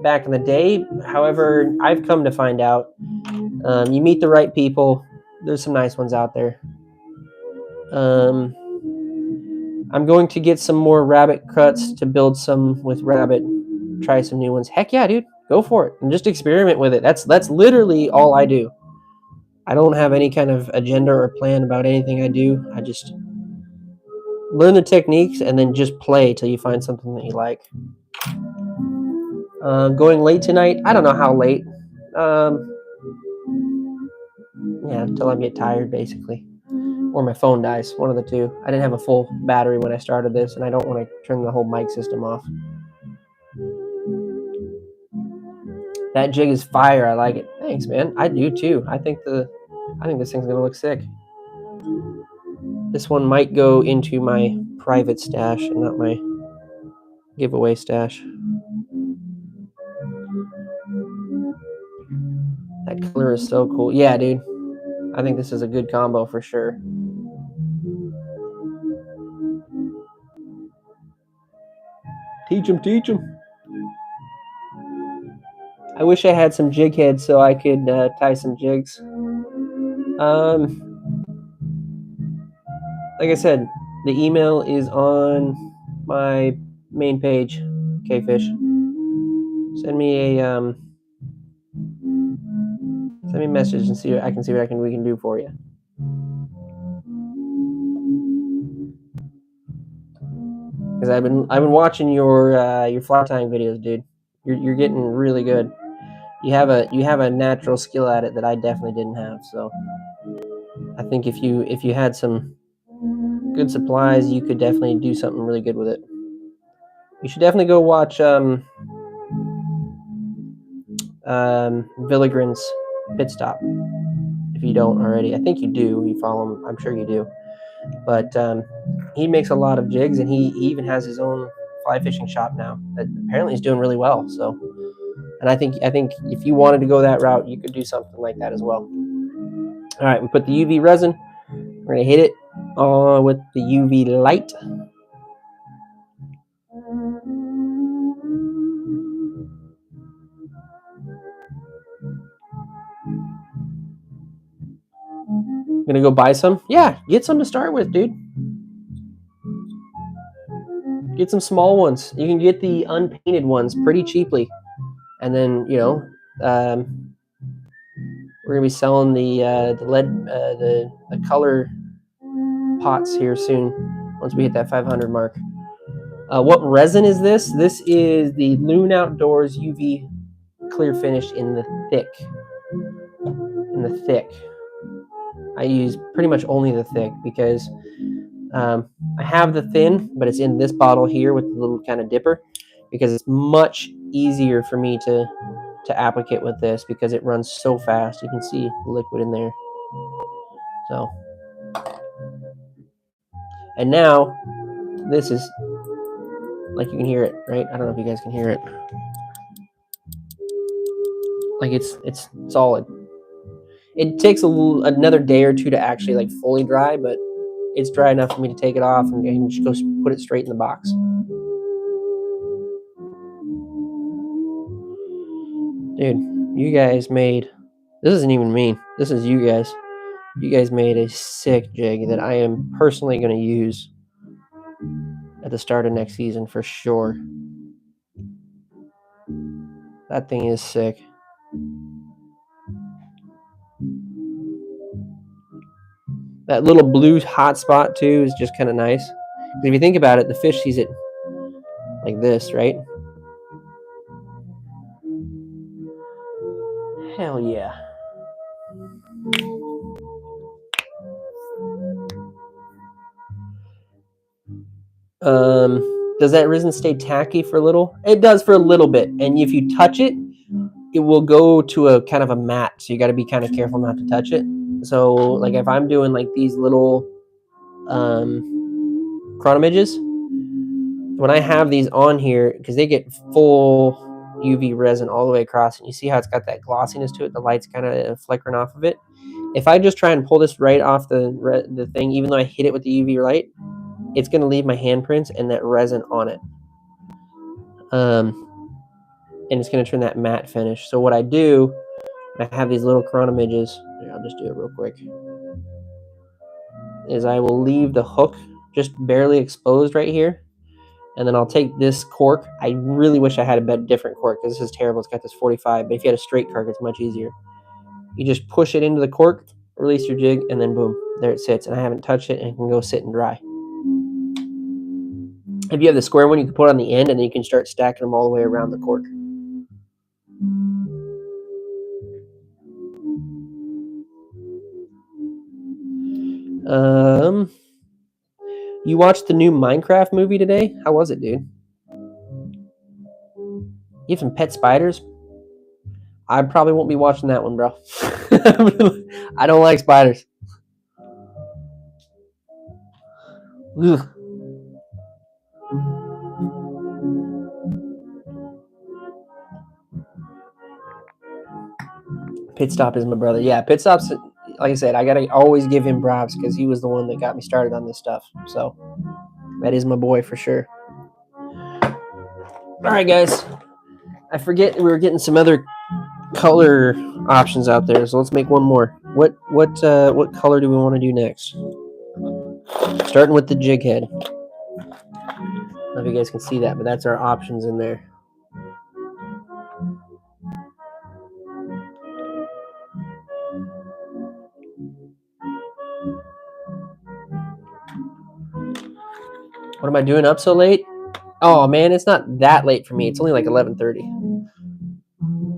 back in the day. However, I've come to find out you meet the right people. There's some nice ones out there. I'm going to get some more rabbit cuts to build some with rabbit. Try some new ones. Heck yeah, dude. Go for it. And just experiment with it. That's literally all I do. I don't have any kind of agenda or plan about anything I do. I just learn the techniques and then just play till you find something that you like. Going late tonight? I don't know how late. Yeah, until I get tired, basically. Or my phone dies. One of the two. I didn't have a full battery when I started this, and I don't want to turn the whole mic system off. That jig is fire. I like it. Thanks, man. I do too. I I think this thing's gonna look sick. This one might go into my private stash and not my giveaway stash. That color is so cool. Yeah, dude. I think this is a good combo for sure. Teach him, teach him. I wish I had some jig heads so I could tie some jigs. Like I said, the email is on my main page, K-Fish. Send me a message and see what I can we can do for you. Because I've been watching your fly tying videos, dude. You're getting really good. You have a natural skill at it that I definitely didn't have. So I think if you had some good supplies, you could definitely do something really good with it. You should definitely go watch Villigren's Pit Stop if you don't already. I think you do. You follow him. I'm sure you do. But he makes a lot of jigs, and he even has his own fly fishing shop now that apparently is doing really well. So, and I think if you wanted to go that route, you could do something like that as well. All right, we put the UV resin. We're gonna hit it with the UV light. Gonna go buy some? Yeah, get some to start with, dude. Get some small ones. You can get the unpainted ones pretty cheaply, and then we're gonna be selling the lead the color pots here soon once we hit that 500 mark. What resin is this? This is the Loon Outdoors UV clear finish in the thick. I use pretty much only the thick because I have the thin, but it's in this bottle here with the little kind of dipper because it's much easier for me to applicate with this because it runs so fast. You can see the liquid in there. So, and now this is like you can hear it, right? I don't know if you guys can hear it. Like it's solid. It takes another day or two to actually like fully dry, but it's dry enough for me to take it off and just go put it straight in the box. Dude, you guys made, this isn't even me. This is you guys. You guys made a sick jig that I am personally going to use at the start of next season for sure. That thing is sick. That little blue hot spot too is just kind of nice. If you think about it, the fish sees it like this, right? Hell yeah. Does that resin stay tacky for a little? It does for a little bit. And if you touch it, it will go to a kind of a matte. So you got to be kind of careful not to touch it. So like if I'm doing like these little chronomidges, when I have these on here, because they get full UV resin all the way across, and you see how it's got that glossiness to it, the light's kind of flickering off of it. If I just try and pull this right off the thing, even though I hit it with the UV light, it's going to leave my handprints and that resin on it. And it's going to turn that matte finish. So what I do, I have these little chronomidges. I'll just do it real quick. Is I will leave the hook just barely exposed right here. And then I'll take this cork. I really wish I had a different cork because this is terrible. It's got this 45. But if you had a straight cork, it's much easier. You just push it into the cork, release your jig, and then boom, there it sits. And I haven't touched it and it can go sit and dry. If you have the square one, you can put it on the end and then you can start stacking them all the way around the cork. You watched the new Minecraft movie today? How was it, dude? You have some pet spiders? I probably won't be watching that one, bro. I don't like spiders. Ugh. Pit Stop is my brother. Yeah, Pit Stop's, like I said, I gotta always give him props because he was the one that got me started on this stuff. So that is my boy for sure. All right, guys. I forget we were getting some other color options out there, so let's make one more. What color do we want to do next? Starting with the jig head. I don't know if you guys can see that, but that's our options in there. What am I doing up so late? Oh man, it's not that late for me. It's only like 11:30.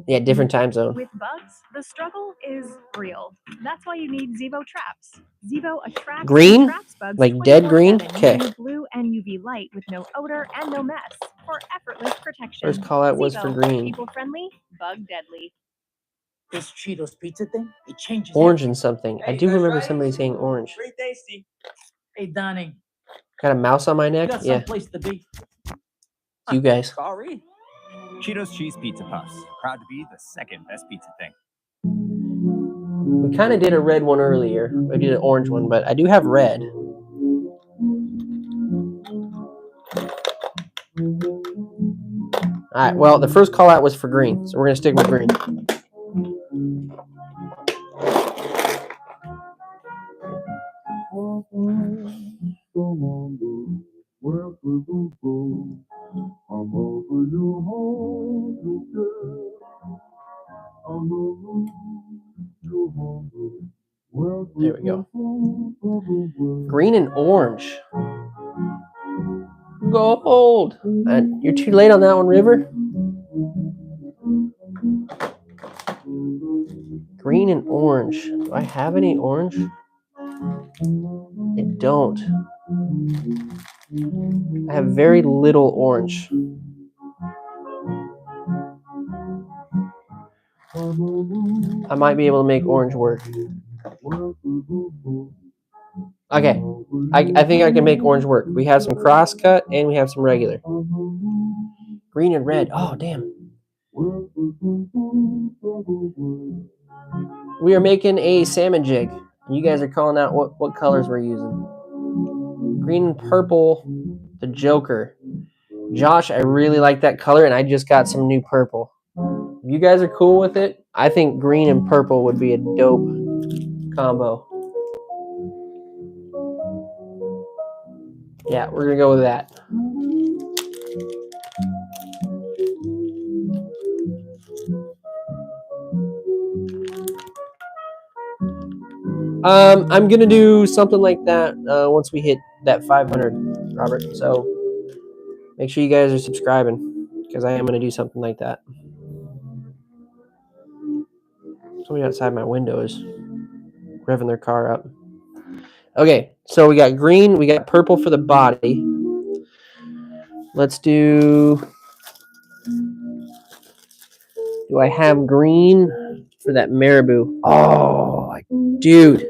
Yeah, different time zone. With bugs, the struggle is real. That's why you need Zevo traps. Zevo attracts Green? and traps bugs Like dead green? 24/7 Okay. using blue and UV light with no odor and no mess for effortless protection. First call out was for Zevo, green. people friendly, bug deadly. This Cheetos pizza thing, it changes Orange everything. and something. I Hey, do that's remember right. somebody saying orange. Pretty tasty. Hey, Donnie, Got a mouse on my you neck? got Yeah, someplace to be? you guys. Sorry. Cheetos cheese pizza puffs. Proud to be the second best pizza thing. We kind of did a red one earlier. We did an orange one, but I do have red. All right, well, the first call out was for green, so we're going to stick with green. There we go. Green and orange. Gold. You're too late on that one, River. Green and orange. Do I have any orange? I don't. I have very little orange. I might be able to make orange work. Okay, I think I can make orange work. We have some cross cut and we have some regular. Green and red. Oh, damn. We are making a salmon jig. You guys are calling out what colors we're using. Green and purple, the Joker. Josh, I really like that color, and I just got some new purple. If you guys are cool with it, I think green and purple would be a dope combo. Yeah, we're going to go with that. I'm going to do something like that once we hit that 500, Robert. So make sure you guys are subscribing because I am going to do something like that. Somebody outside my window is revving their car up. Okay, so we got green, we got purple for the body. Let's do I have green for that marabou? Oh, dude.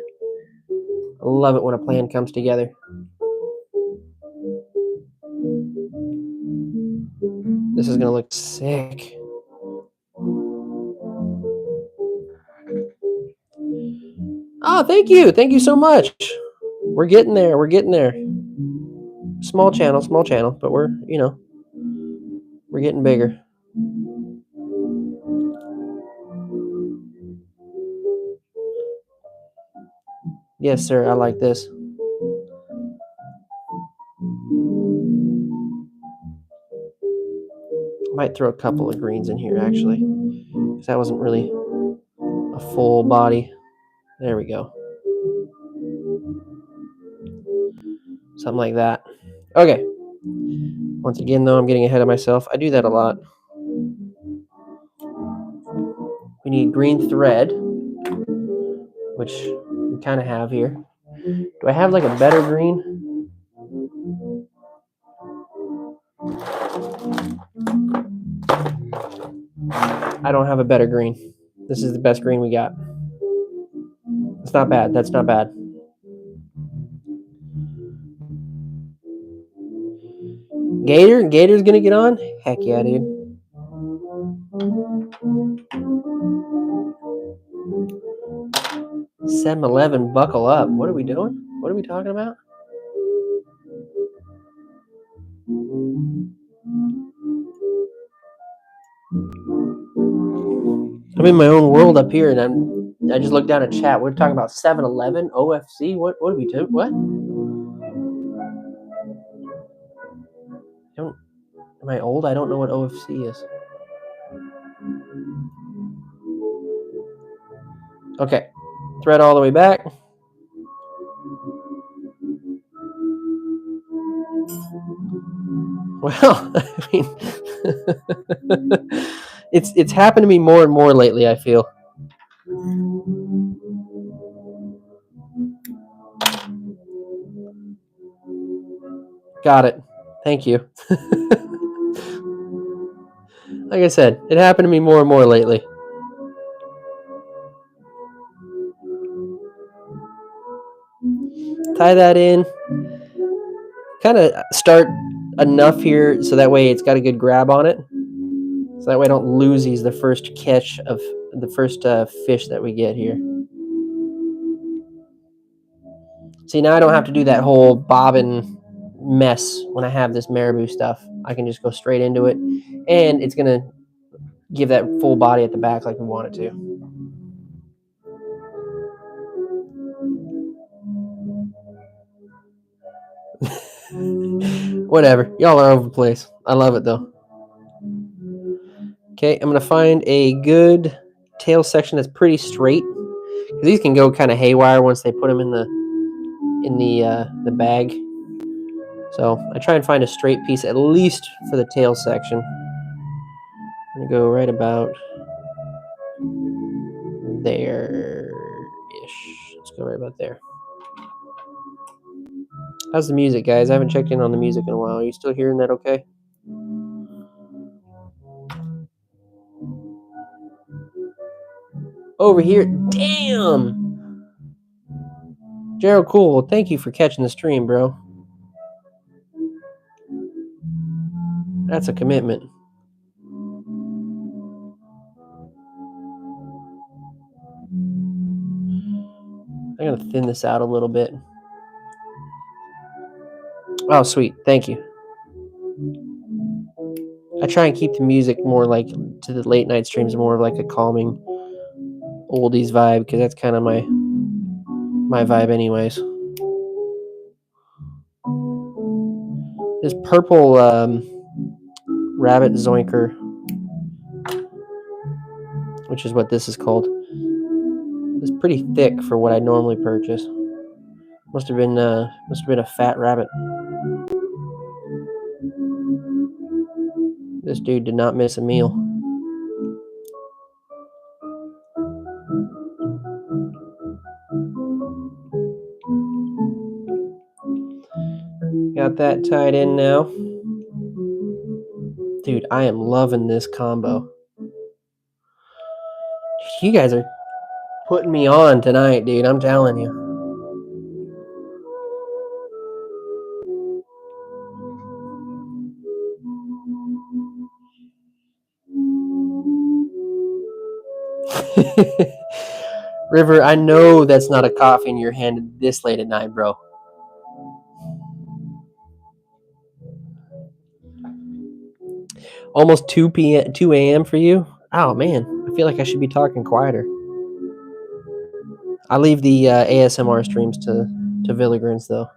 I love it when a plan comes together. This is going to look sick. Oh, thank you. Thank you so much. We're getting there. We're getting there. Small channel, but we're getting bigger. Yes, sir. I like this. Might throw a couple of greens in here, actually, because that wasn't really a full body. There we go. Something like that. Okay. Once again, though, I'm getting ahead of myself. I do that a lot. We need green thread, which we kind of have here. Do I have like a better green? I don't have a better green. This is the best green we got. It's not bad. That's not bad. Gator's gonna get on? Heck yeah, dude. $7-11, buckle up. What are we doing? What are we talking about? I'm in my own world up here, and I just looked down at chat. We're talking about 7-Eleven, OFC. What do we do? What? Am I old? I don't know what OFC is. Okay, thread all the way back. Well, I mean, it's happened to me more and more lately, I feel. Got it. Thank you. Like I said, it happened to me more and more lately. Tie that in. Kind of start enough here so that way it's got a good grab on it. So that way I don't lose these the first catch of the first fish that we get here. See, now I don't have to do that whole bobbin mess when I have this marabou stuff. I can just go straight into it, and it's going to give that full body at the back like we want it to. Whatever. Y'all are over the place. I love it, though. Okay, I'm going to find a good tail section that's pretty straight. These can go kind of haywire once they put them in the bag. So I try and find a straight piece at least for the tail section. I'm going to go right about there-ish. Let's go right about there. How's the music, guys? I haven't checked in on the music in a while. Are you still hearing that okay? Over here. Damn! Gerald Cool, thank you for catching the stream, bro. That's a commitment. I'm going to thin this out a little bit. Oh, sweet. Thank you. I try and keep the music more like to the late night streams, more of like a calming oldies vibe, because that's kind of my vibe anyways. This purple rabbit zoinker, which is what this is called, is pretty thick for what I normally purchase. Must have been a fat rabbit. This dude did not miss a meal. Got that tied in now. Dude, I am loving this combo. You guys are putting me on tonight, dude. I'm telling you. River, I know that's not a coffee in your hand this late at night, bro. Almost 2 a.m. for you? Oh, man. I feel like I should be talking quieter. I leave the ASMR streams to Villigrins, though.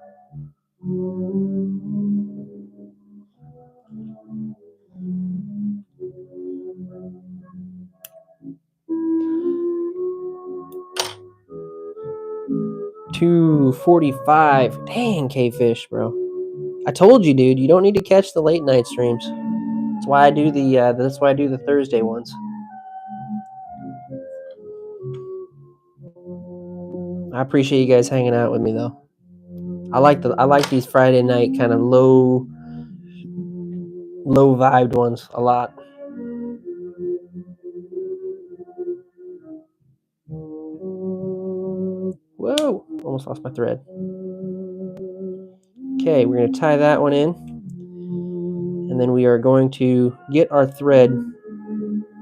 $2.45. Dang, K-Fish, bro. I told you, dude. You don't need to catch the late night streams. That's why I do the Thursday ones. I appreciate you guys hanging out with me, though. I like these Friday night kind of low vibed ones a lot. almost lost my thread. Okay, we're going to tie that one in. And then we are going to get our thread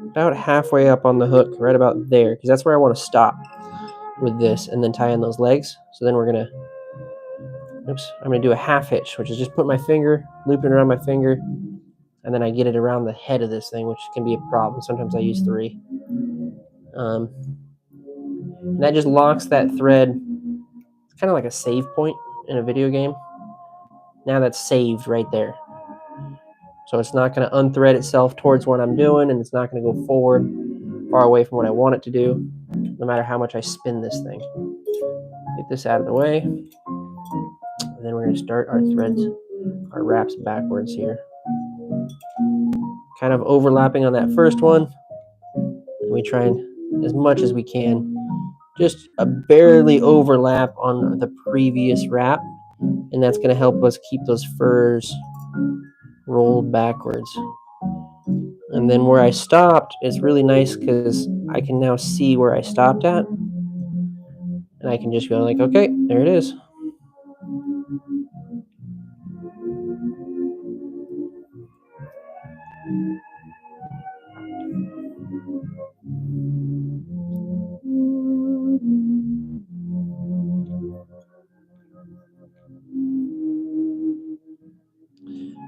about halfway up on the hook, right about there, because that's where I want to stop with this, and then tie in those legs. So then we're going to, I'm going to do a half hitch, which is just put my finger, loop it around my finger, and then I get it around the head of this thing, which can be a problem. Sometimes I use 3. And that just locks that thread. It's kind of like a save point in a video game. Now that's saved right there. So it's not going to unthread itself towards what I'm doing, and it's not going to go forward far away from what I want it to do, no matter how much I spin this thing. Get this out of the way. And then we're going to start our threads, our wraps backwards here. Kind of overlapping on that first one. And we try and, as much as we can, just a barely overlap on the previous wrap. And that's going to help us keep those furs rolled backwards. And then where I stopped is really nice because I can now see where I stopped at. And I can just go like, okay, there it is.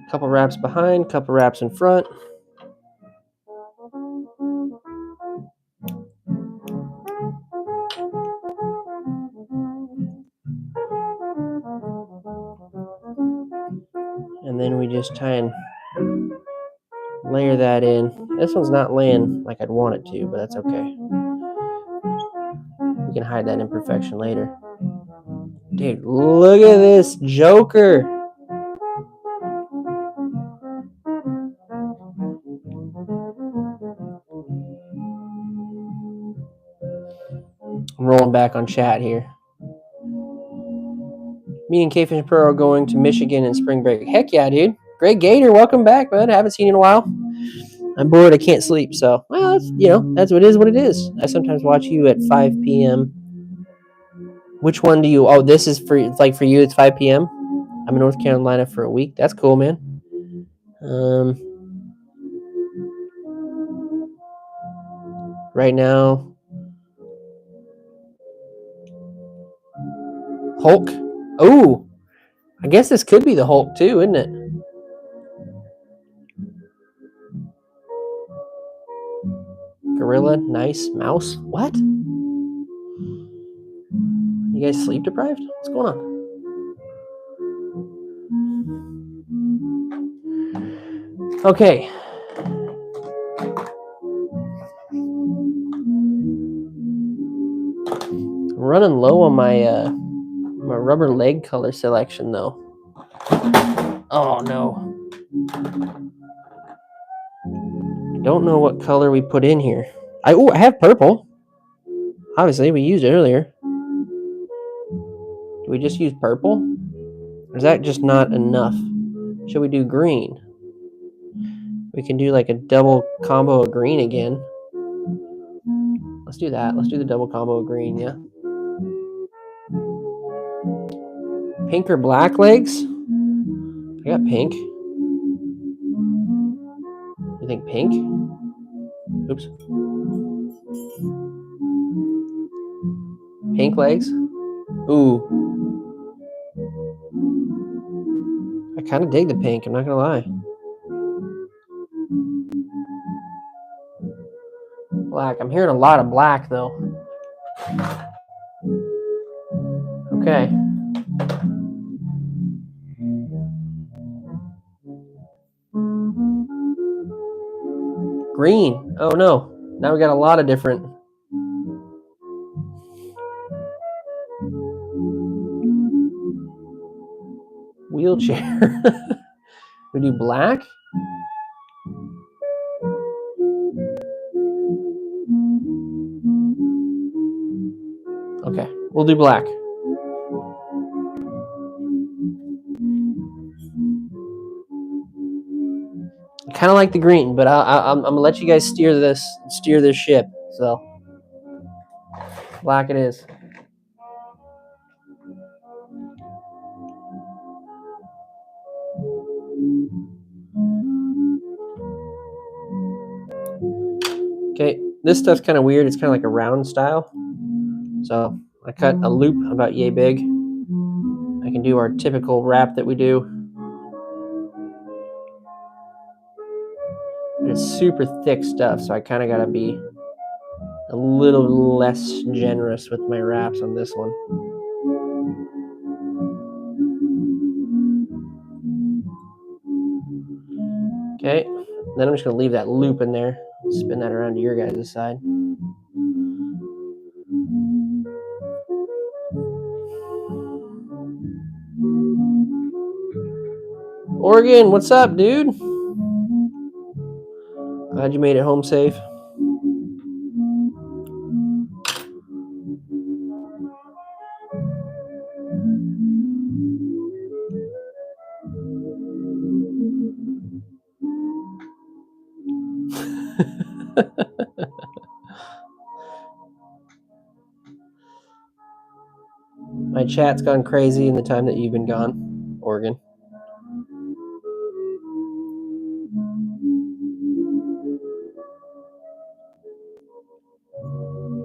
Couple wraps behind, couple wraps in front. And then we just try and layer that in. This one's not laying like I'd want it to, but that's okay. We can hide that imperfection later. Dude, look at this joker. I'm rolling back on chat here. Me and K-Fish Pro are going to Michigan in spring break. Heck yeah, dude. Greg Gator, welcome back, bud. I haven't seen you in a while. I'm bored. I can't sleep. So, well, that's, that's what it is. I sometimes watch you at 5 p.m. Which one do you? Oh, this is for, it's like for you, it's 5 p.m. I'm in North Carolina for a week. That's cool, man. Right now, Hulk. Oh, I guess this could be the Hulk too, isn't it? Gorilla, nice. Mouse. What? You guys sleep deprived? What's going on? Okay. I'm running low on my my rubber leg color selection though. Oh no. I don't know what color we put in here. I have purple. Obviously, we used it earlier. Do we just use purple? Or is that just not enough? Should we do green? We can do like a double combo of green again. Let's do that. Let's do the double combo of green, yeah. Pink or black legs? I got pink. You think pink? Oops. Pink legs? Ooh. I kind of dig the pink, I'm not gonna lie. Black. I'm hearing a lot of black though. Okay. Green. Oh no. Now we got a lot of different. Wheelchair. We do black? Okay, we'll do black. I kind of like the green, but I'm gonna let you guys steer this ship. So black it is. Okay, this stuff's kind of weird. It's kind of like a round style. So I cut a loop about yay big. I can do our typical wrap that we do. But it's super thick stuff, so I kind of got to be a little less generous with my wraps on this one. Okay, then I'm just going to leave that loop in there. Spin that around to your guys' side. Oregon, what's up, dude? Glad you made it home safe. My chat's gone crazy in the time that you've been gone, Oregon.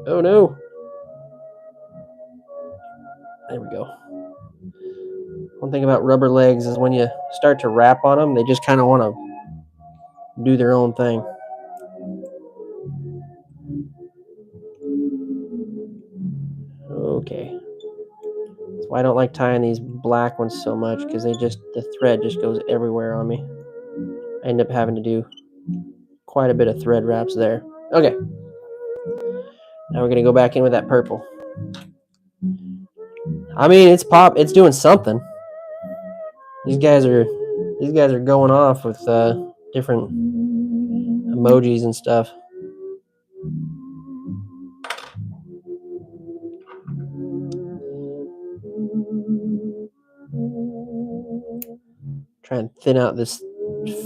Oh no. There we go. One thing about rubber legs is when you start to wrap on them, they just kind of want to do their own thing. Okay. That's why I don't like tying these black ones so much, because the thread just goes everywhere on me. I end up having to do quite a bit of thread wraps there. Okay. Now we're gonna go back in with that purple. I mean, it's doing something. These guys are going off with different emojis and stuff. Try and thin out this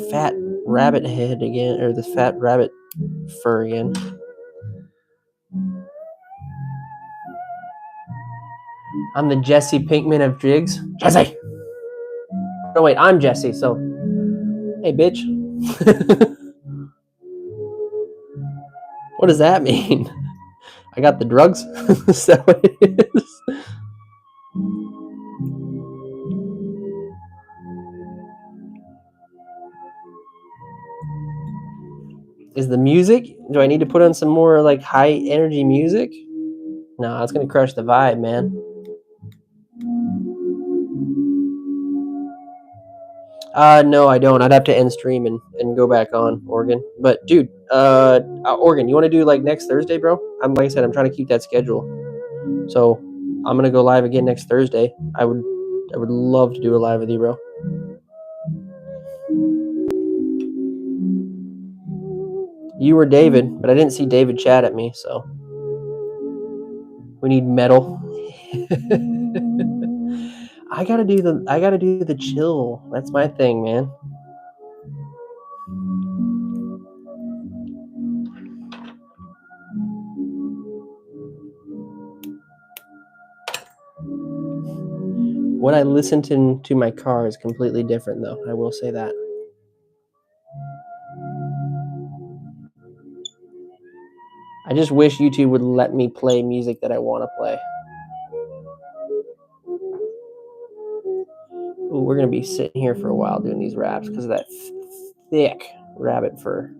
fat rabbit head again, or this fat rabbit fur again. I'm the Jesse Pinkman of jigs. Jesse! Oh wait, I'm Jesse, so hey bitch. What does that mean? I got the drugs? Is that what it is? Is the music? Do I need to put on some more like high energy music? No, it's gonna crush the vibe, man. No, I don't. I'd have to end stream and go back on, Oregon. But dude, Oregon, you want to do like next Thursday, bro? Like I said, I'm trying to keep that schedule. So I'm gonna go live again next Thursday. I would love to do a live with you, bro. You were David, but I didn't see David chat at me, so we need metal. I gotta do the chill. That's my thing, man. What I listen to my car is completely different, though. I will say that. I just wish YouTube would let me play music that I want to play. Ooh, we're going to be sitting here for a while doing these wraps because of that thick rabbit fur.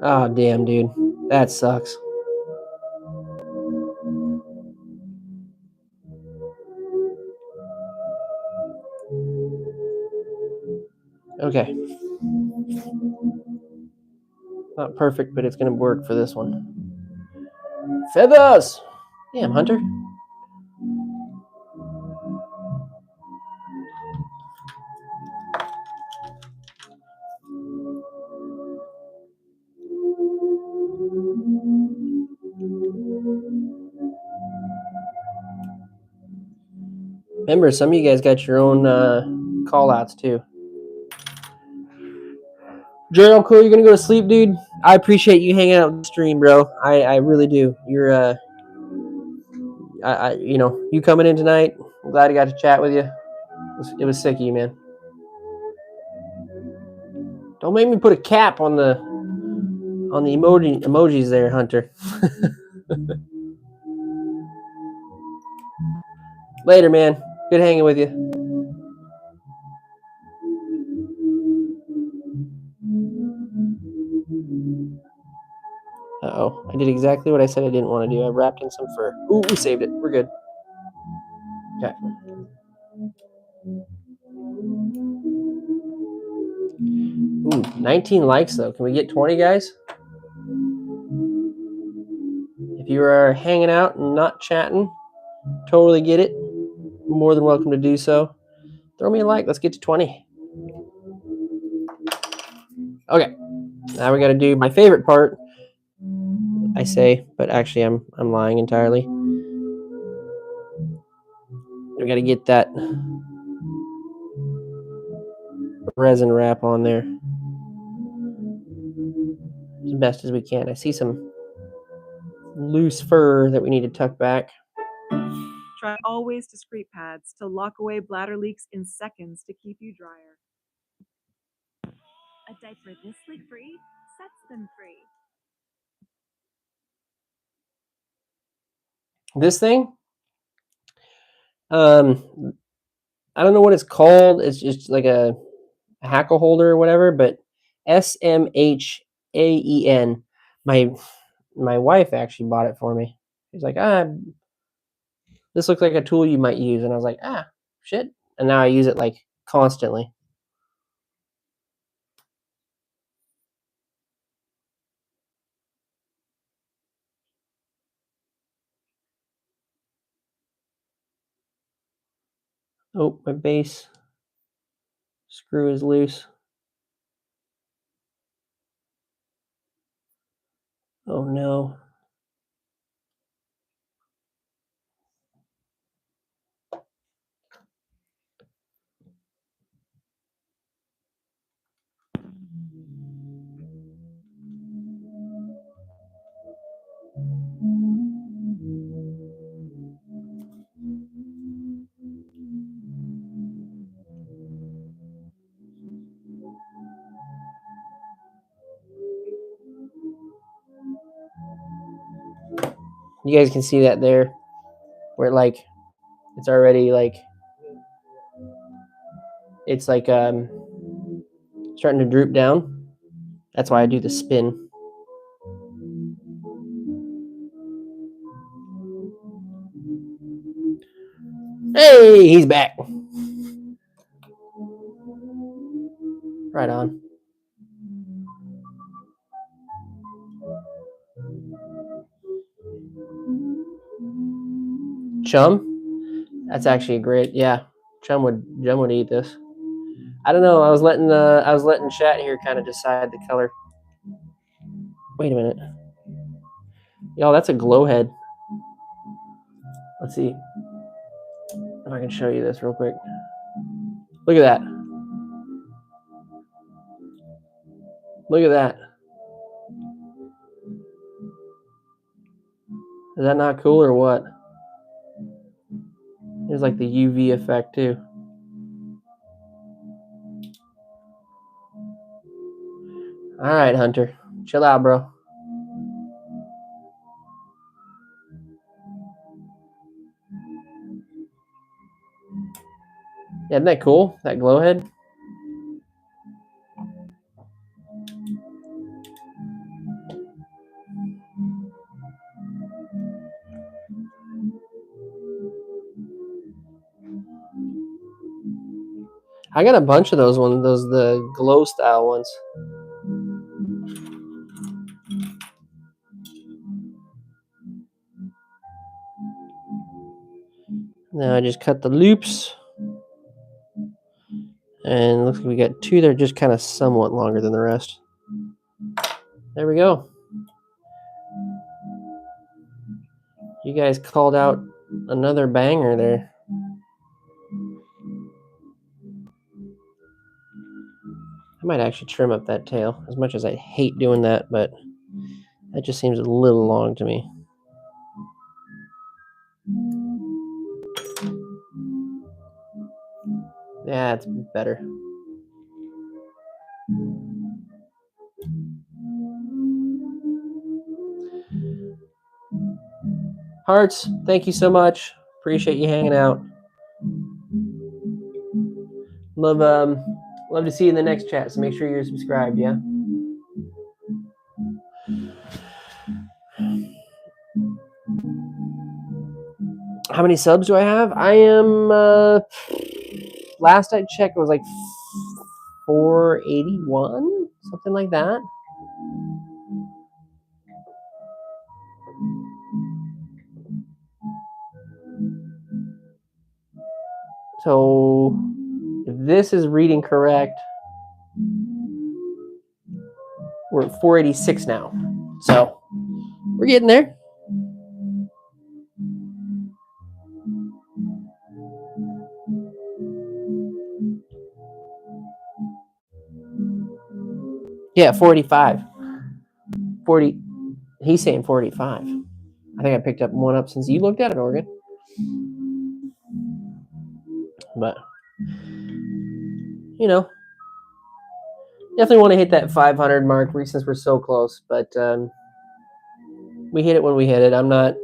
Oh, damn, dude. That sucks. Okay. Not perfect, but it's going to work for this one. Feathers! Damn, Hunter. Remember, some of you guys got your own call-outs, too. Journal Cool, you're gonna go to sleep, dude. I appreciate you hanging out on the stream, bro. I really do. You're you know, you coming in tonight. I'm glad I got to chat with you. It was sick of you, man. Don't make me put a cap on the emojis there, Hunter. Later, man. Good hanging with you. Uh-oh. I did exactly what I said I didn't want to do. I wrapped in some fur. Ooh, we saved it. We're good. Okay. Ooh, 19 likes, though. Can we get 20, guys? If you are hanging out and not chatting, totally get it. More than welcome to do so. Throw me a like. Let's get to 20. Okay. Now we got to do my favorite part. I say, but actually I'm lying entirely. We got to get that resin wrap on there as best as we can. I see some loose fur that we need to tuck back. Try always discreet pads to lock away bladder leaks in seconds to keep you drier. A diaper this leak-free sets them free. This thing, I don't know what it's called. It's just like a hackle holder or whatever, but SMHAEN. My wife actually bought it for me. She's like, this looks like a tool you might use. And I was like, shit. And now I use it like constantly. Oh, my base screw is loose. Oh no. You guys can see that there, where like it's already like it's like starting to droop down. That's why I do the spin. Hey, he's back. Right on. Chum? That's actually a great. Yeah, Chum would eat this. I don't know. I was letting chat here kind of decide the color. Wait a minute. Y'all, that's a glow head. Let's see if I can show you this real quick. Look at that. Look at that. Is that not cool or what? There's like the UV effect too. All right, Hunter. Chill out, bro. Yeah, isn't that cool? That glow head? I got a bunch of those ones, the glow style ones. Now I just cut the loops. And looks like we got two that are just kind of somewhat longer than the rest. There we go. You guys called out another banger there. I might actually trim up that tail, as much as I hate doing that, but that just seems a little long to me. Yeah, it's better. Hearts, thank you so much. Appreciate you hanging out. Love to see you in the next chat, so make sure you're subscribed, yeah? How many subs do I have? I am, last I checked, it was like 481, something like that. So if this is reading correct, we're at 486 now. So we're getting there. Yeah, 485. 40. He's saying 485. I think I picked up one up since you looked at it, Oregon. But, you know, definitely want to hit that 500 mark since we're so close. But we hit it when we hit it. I'm not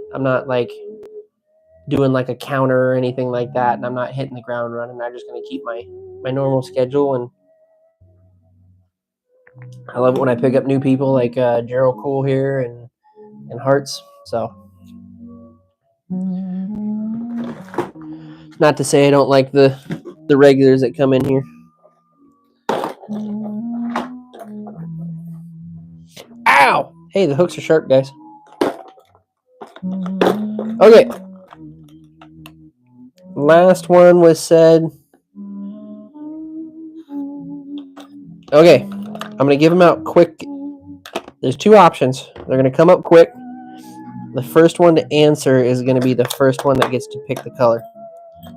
like doing like a counter or anything like that, and I'm not hitting the ground running. I'm just going to keep my normal schedule. And I love it when I pick up new people like Gerald Cool here and Hearts. So, not to say I don't like the regulars that come in here. Ow! Hey, the hooks are sharp, guys. Okay. Last one was said. Okay. I'm going to give them out quick. There's two options. They're going to come up quick. The first one to answer is going to be the first one that gets to pick the color.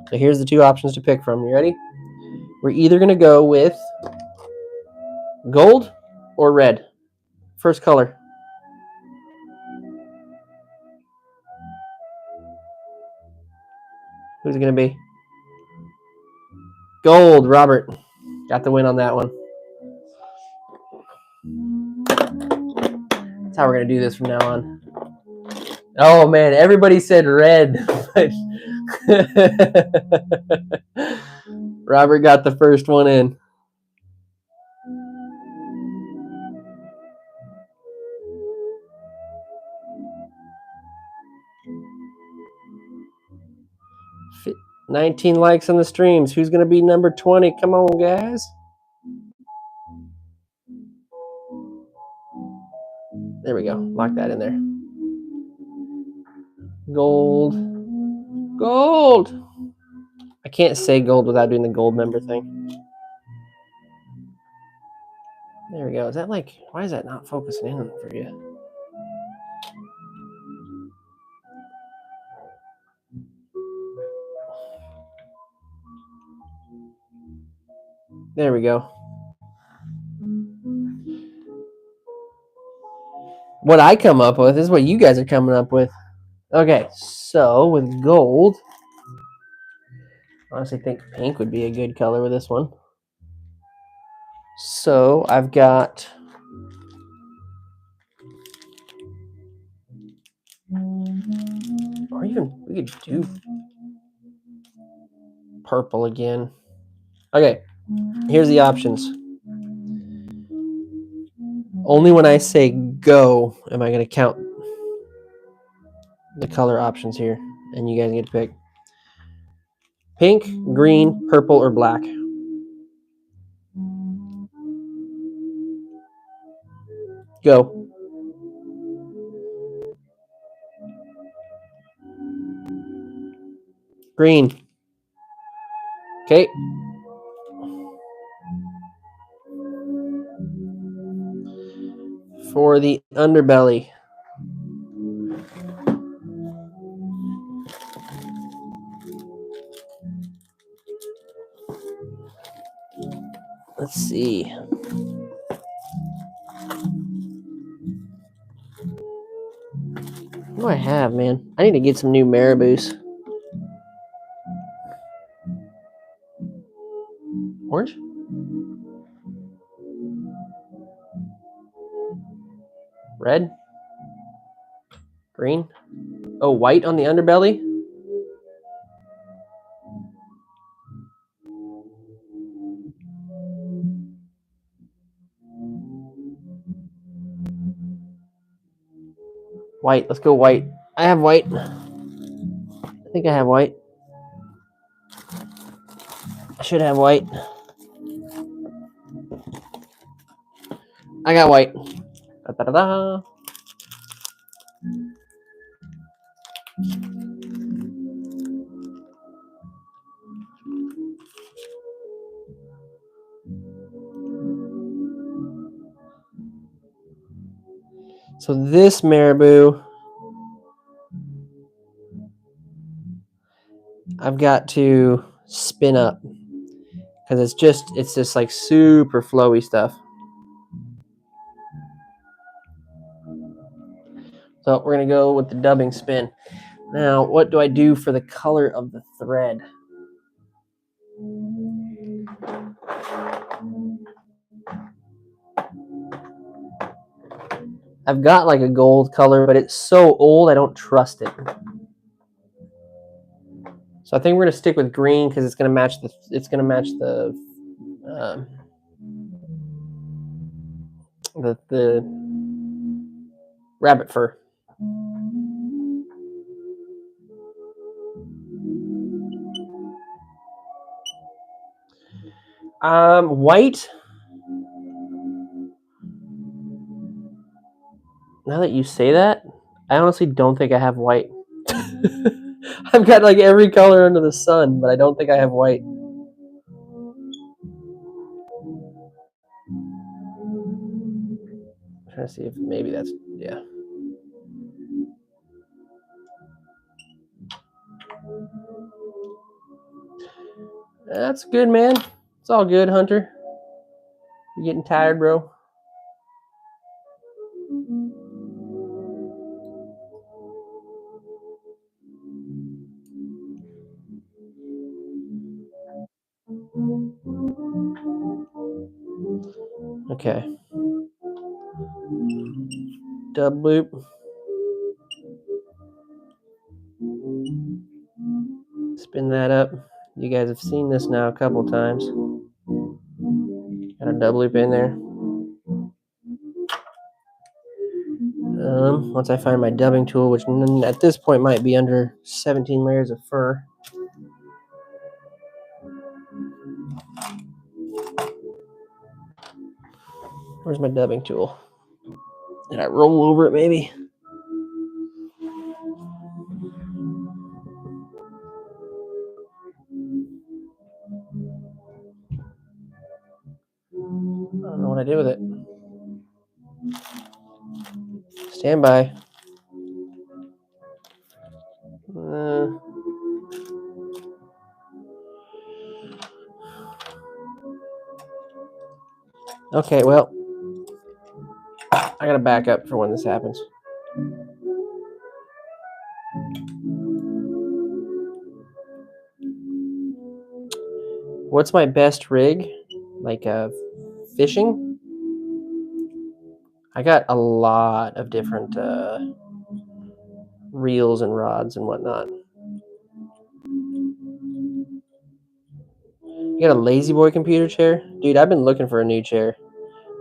So here's the two options to pick from. You ready? We're either going to go with gold or red. First color. Who's it going to be? Gold. Robert got the win on that one. That's how we're going to do this from now on. Oh, man. Everybody said red. Robert got the first one in. Fit 19 likes on the streams. Who's going to be number 20? Come on, guys. There we go. Lock that in there. Gold. Gold. I can't say gold without doing the gold member thing. There we go. Is that like, why is that not focusing in for you? There we go. What I come up with is what you guys are coming up with. Okay, so with gold, I honestly think pink would be a good color with this one. So I've got or even we could do purple again. Okay, here's the options. Only when I say go am I going to count the color options here, and you guys get to pick. Pink, green, purple, or black. Go. Green. Okay. For the underbelly. Let's see. What do I have, man? I need to get some new marabous. Orange? Red? Green? Oh, white on the underbelly? White. Let's go white. I have white. I think I have white. I should have white. I got white. Da-da-da-da. So this marabou, I've got to spin up because it's just like super flowy stuff. So we're gonna go with the dubbing spin. Now, what do I do for the color of the thread? I've got like a gold color, but it's so old I don't trust it. So I think we're gonna stick with green because it's gonna match the rabbit fur. White. Now that you say that, I honestly don't think I have white. I've got like every color under the sun, but I don't think I have white. I'm trying to see if maybe that's, yeah. That's good, man. It's all good, Hunter. You getting tired, bro? Okay. Dub loop. Spin that up. You guys have seen this now a couple times. Got a dub loop in there. Once I find my dubbing tool, which at this point might be under 17 layers of fur. Where's my dubbing tool? Did I roll over it maybe? I don't know what I did with it. Stand by. Okay, well, I gotta back up for when this happens. What's my best rig? Like fishing? I got a lot of different reels and rods and whatnot. You got a lazy boy computer chair? Dude, I've been looking for a new chair.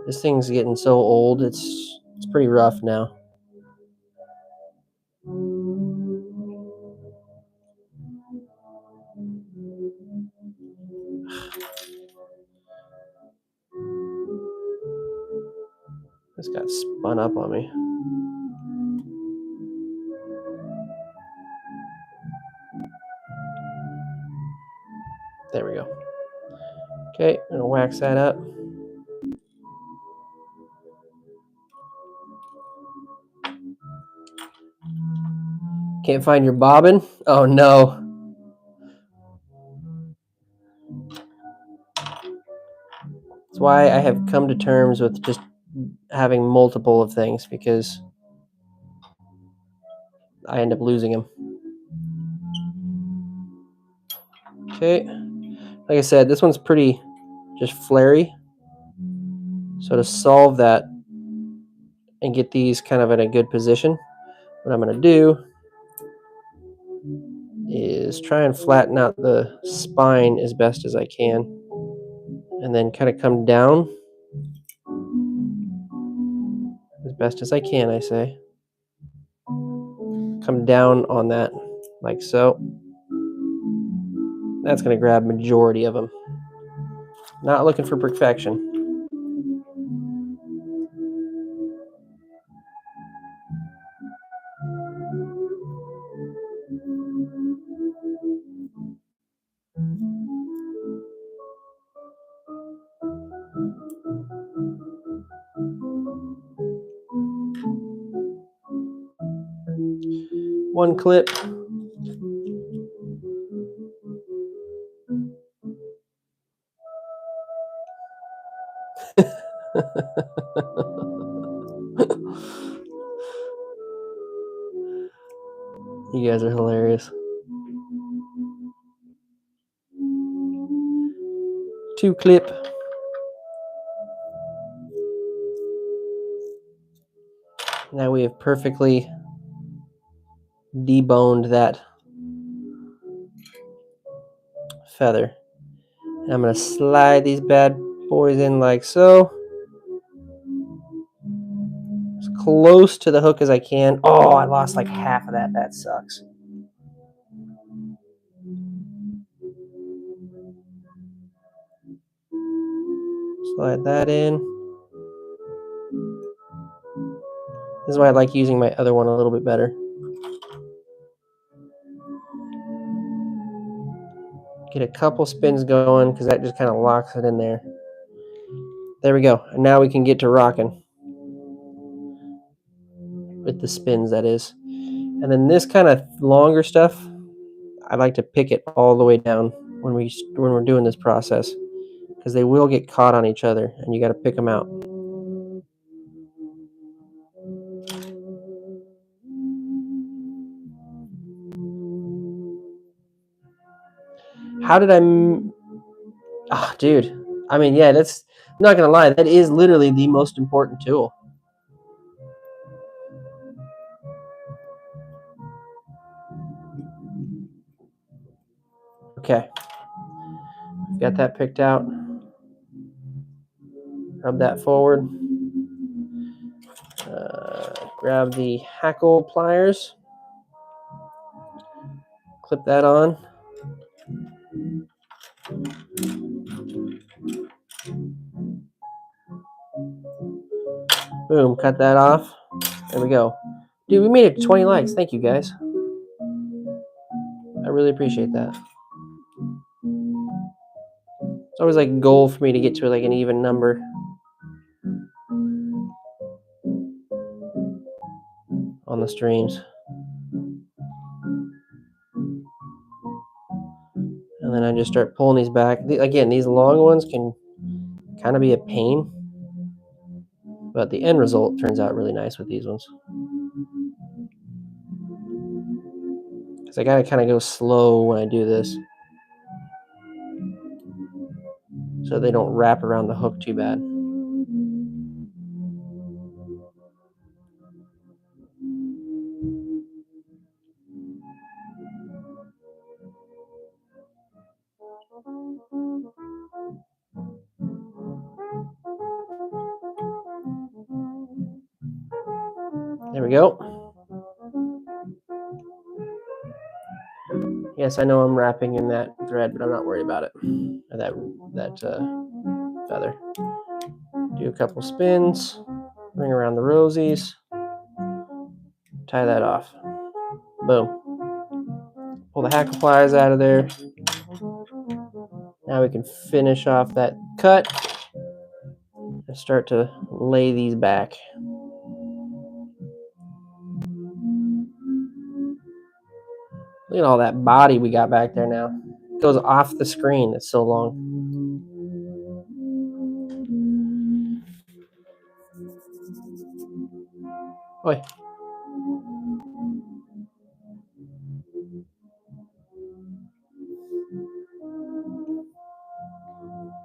This thing's getting so old, it's pretty rough now. This got spun up on me. There we go. Okay, I'm gonna wax that up. Can't find your bobbin? Oh no. That's why I have come to terms with just having multiple of things, because I end up losing him. Okay, like I said, this one's pretty just flary. So to solve that and get these kind of in a good position, what I'm going to do is try and flatten out the spine as best as I can, and then kind of come down as best as I can, I say. Come down on that like so. That's going to grab majority of them. Not looking for perfection. One clip. You guys are hilarious. 2 clip. Now we have perfectly deboned that feather. And I'm going to slide these bad boys in like so. As close to the hook as I can. Oh, I lost like half of that. That sucks. Slide that in. This is why I like using my other one a little bit better. Get a couple spins going because that just kind of locks it in there. There we go. And now we can get to rocking with the spins, that is. And then this kind of longer stuff, I like to pick it all the way down when we're doing this process, because they will get caught on each other and you got to pick them out. How did I dude. I mean, yeah, that's, I'm not going to lie, that is literally the most important tool. Okay. Got that picked out. Rub that forward. Grab the hackle pliers. Clip that on. Boom, cut that off. There we go. Dude, we made it to 20 likes. Thank you, guys. I really appreciate that. It's always like a goal for me to get to like an even number on the streams. And then I just start pulling these back. Again, these long ones can kind of be a pain, but the end result turns out really nice with these ones. Because I gotta kind of go slow when I do this, so they don't wrap around the hook too bad. There we go. Yes, I know I'm wrapping in that thread, but I'm not worried about it. Or that feather. Do a couple spins, ring around the rosies, tie that off. Boom. Pull the hackle pliers out of there. Now we can finish off that cut and start to lay these back. Look at all that body we got back there now. It goes off the screen. It's so long. Oi.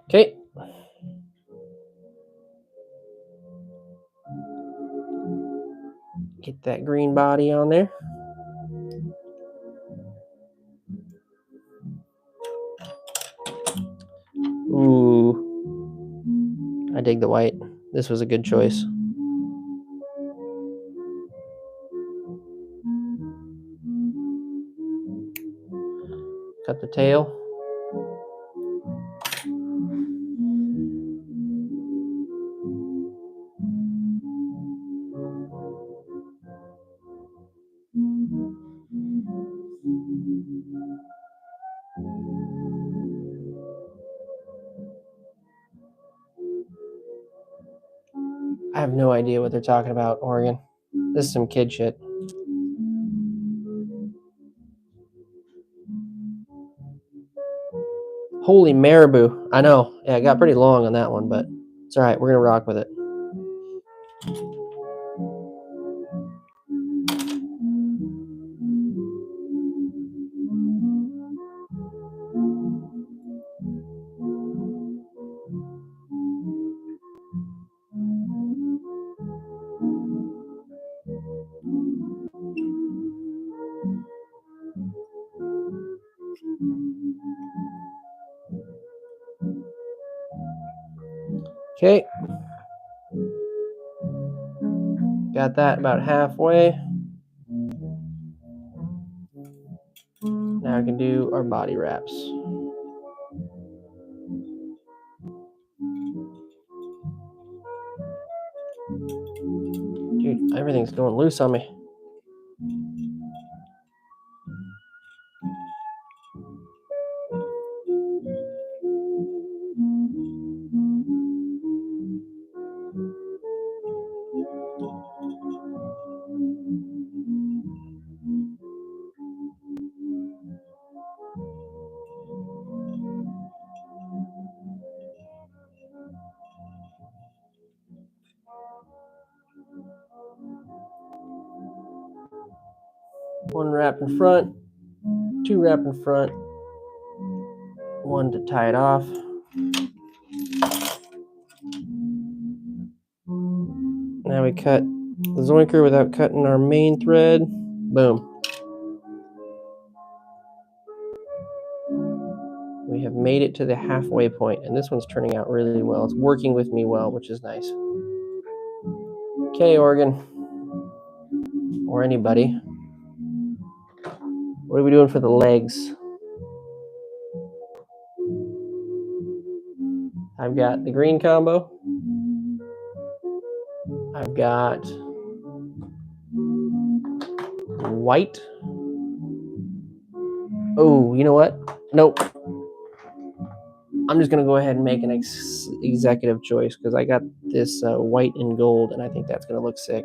Okay. Get that green body on there. Ooh. I dig the white. This was a good choice. Cut the tail. I have no idea what they're talking about, Oregon. This is some kid shit. Holy marabou. I know. Yeah, it got pretty long on that one, but it's all right. We're going to rock with it. Okay. Got that about halfway. Now we can do our body wraps. Dude, everything's going loose on me. One wrap in front, two wrap in front, one to tie it off. Now we cut the zoinker without cutting our main thread. Boom. We have made it to the halfway point, and this one's turning out really well. It's working with me well, which is nice. Okay, Oregon, or anybody. What are we doing for the legs? I've got the green combo. I've got white. Oh, you know what? Nope. I'm just going to go ahead and make an executive choice because I got this white and gold, and I think that's going to look sick.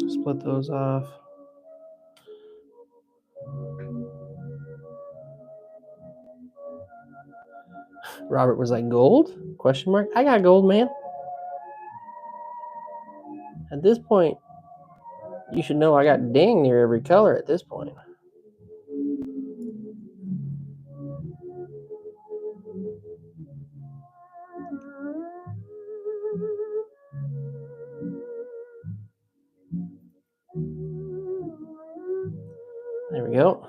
Split those off. Robert was like, gold? Question mark. I got gold, man. At this point, you should know I got dang near every color at this point. There we go.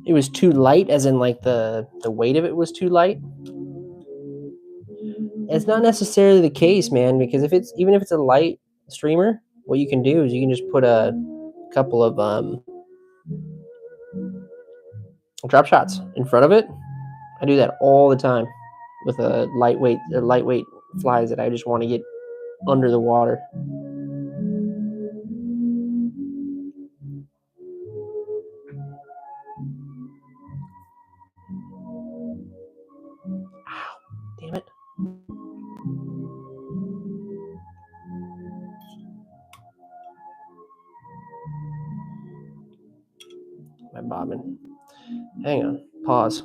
It was too light, as in like the weight of it was too light. It's not necessarily the case, man, because even if it's a light streamer, what you can do is you can just put a couple of drop shots in front of it. I do that all the time with a lightweight flies that I just want to get under the water. my bobbin. Hang on. Pause.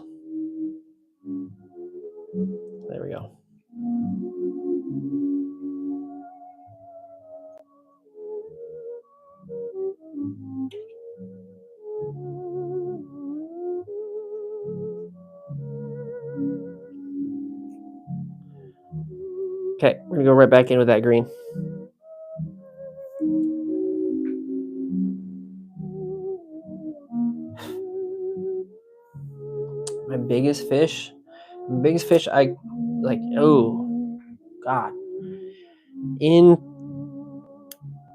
There we go. Okay, we're gonna go right back in with that green. My biggest fish I like, oh God.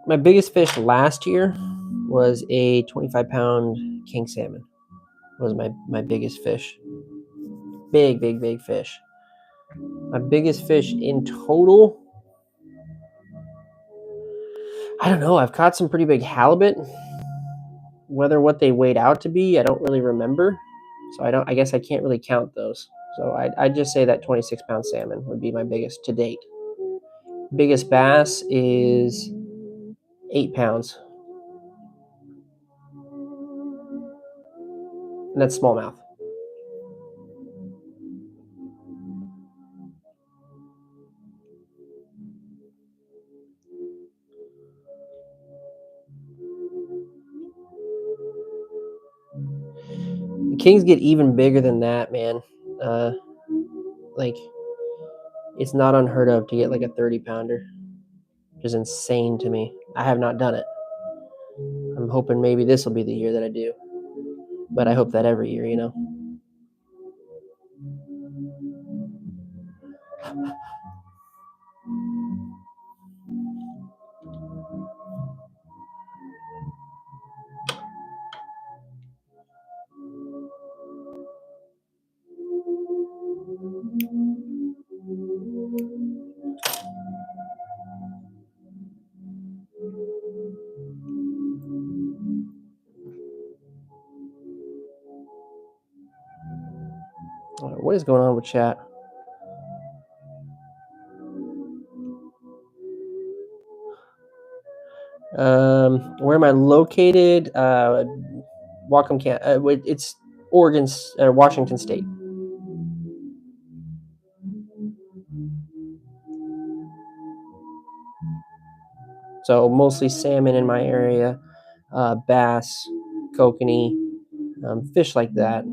My biggest fish last year was a 25-pound king salmon. Was my biggest fish. Big fish. My biggest fish in total, I don't know. I've caught some pretty big halibut. Whether what they weighed out to be, I don't really remember. So I guess I can't really count those. So I'd just say that 26-pound salmon would be my biggest to date. Biggest bass is 8 pounds. And that's smallmouth. The kings get even bigger than that, man. Like, it's not unheard of to get like a 30-pounder, which is insane to me. I have not done it. I'm hoping maybe this will be the year that I do. But I hope that every year, you know. What is going on with chat? Where am I located? Whatcom, it's Oregon, Washington State. So mostly salmon in my area, bass, kokanee, fish like that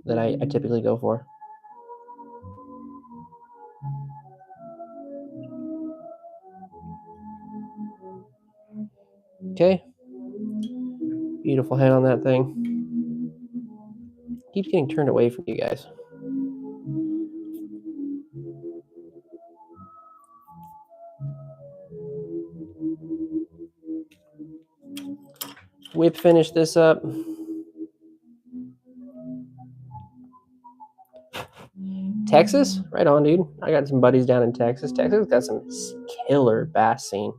I typically go for. Okay. Beautiful head on that thing. Keeps getting turned away from you guys. Whip finish this up. Texas? Right on, dude. I got some buddies down in Texas. Texas got some killer bass scene.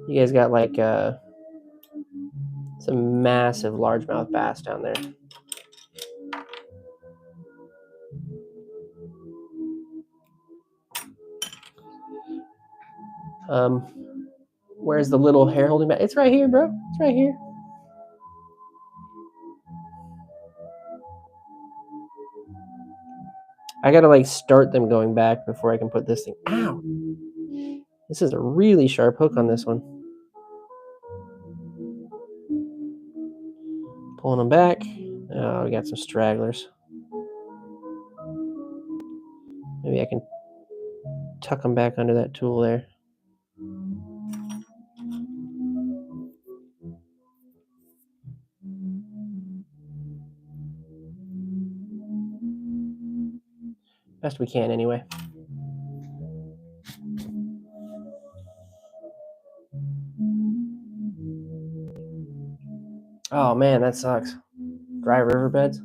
You guys got like some massive largemouth bass down there. Where's the little hair holding back? It's right here, bro. It's right here. I gotta like start them going back before I can put this thing. Ow! This is a really sharp hook on this one. Pulling them back. Oh, we got some stragglers. Maybe I can tuck them back under that tool there. Best we can anyway. Oh man, that sucks. Dry riverbeds.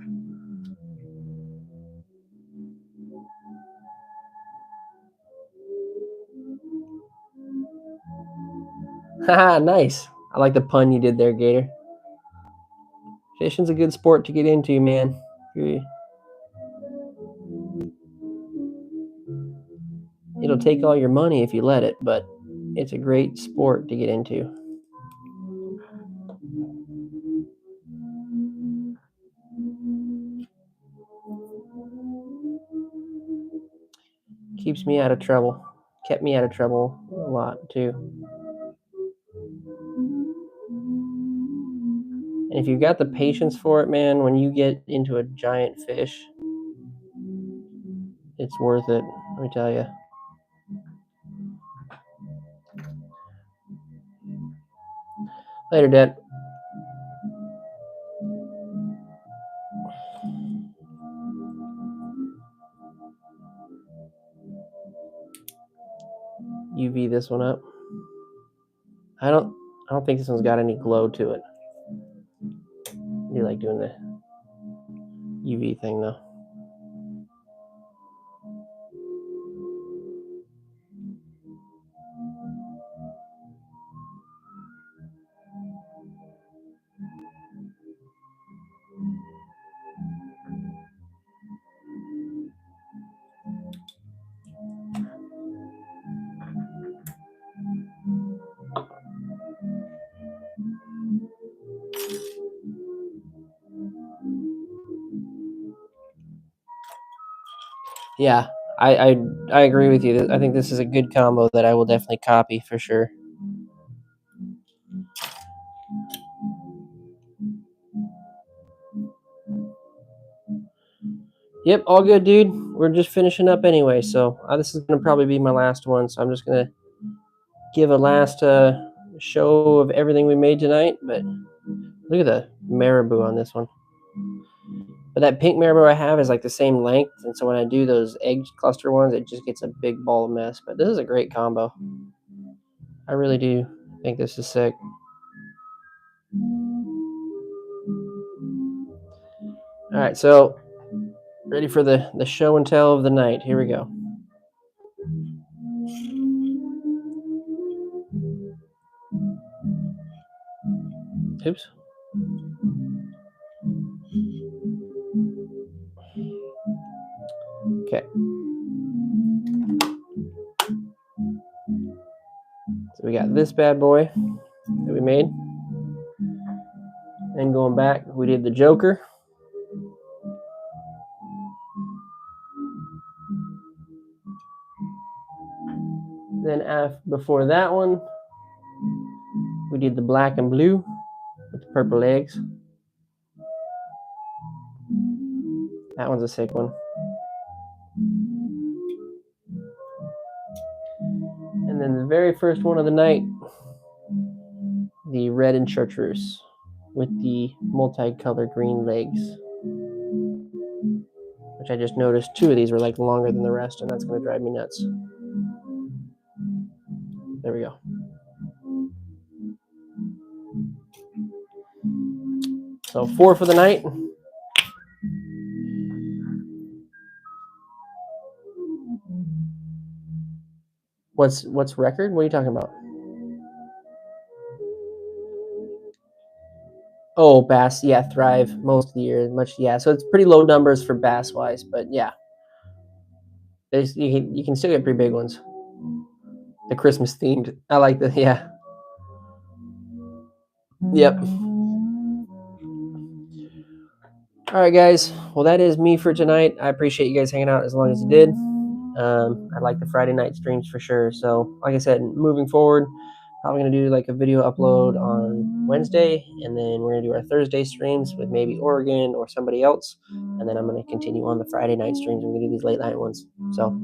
Haha, nice. I like the pun you did there, Gator. Fishing's a good sport to get into, man. It'll take all your money if you let it, but it's a great sport to get into. Keeps me out of trouble. Kept me out of trouble a lot too. And if you've got the patience for it, man, when you get into a giant fish, it's worth it, let me tell you. Later, Dad. UV this one up. I don't think this one's got any glow to it. I do like doing the UV thing though. Yeah, I agree with you. I think this is a good combo that I will definitely copy for sure. Yep, all good, dude. We're just finishing up anyway, so this is going to probably be my last one, so I'm just going to give a last show of everything we made tonight, but look at the marabou on this one. But that pink marabou I have is like the same length, and so when I do those egg cluster ones, it just gets a big ball of mess. But this is a great combo. I really do think this is sick. All right, so ready for the show and tell of the night. Here we go. Oops. Okay. So we got this bad boy that we made. And going back, we did the Joker. Then before that one, we did the black and blue with the purple eggs. That one's a sick one. And then the very first one of the night, the red and chartreuse with the multicolored green legs. Which I just noticed 2 of these were like longer than the rest, and that's going to drive me nuts. There we go. So 4 for the night. What's record? What are you talking about? Oh, bass, yeah, thrive most of the year. So it's pretty low numbers for bass wise, but yeah, you can still get pretty big ones. The Christmas themed. I like the yeah. Yep. All right, guys. Well, that is me for tonight. I appreciate you guys hanging out as long as you did. I like the Friday night streams for sure. So, like I said, moving forward, probably going to do like a video upload on Wednesday, and then we're going to do our Thursday streams with maybe Oregon or somebody else. And then I'm going to continue on the Friday night streams. We're going to do these late night ones. So,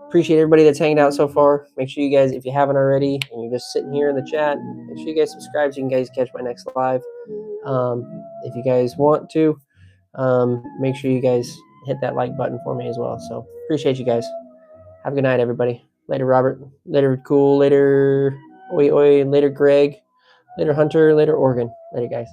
appreciate everybody that's hanging out so far. Make sure you guys, if you haven't already, and you're just sitting here in the chat, make sure you guys subscribe so you guys catch my next live. If you guys want to, make sure you guys hit that like button for me as well. So, appreciate you guys. Have a good night, everybody. Later, Robert. Later, Cool. Later, Oi Oi. Later, Greg. Later, Hunter. Later, Oregon. Later, guys.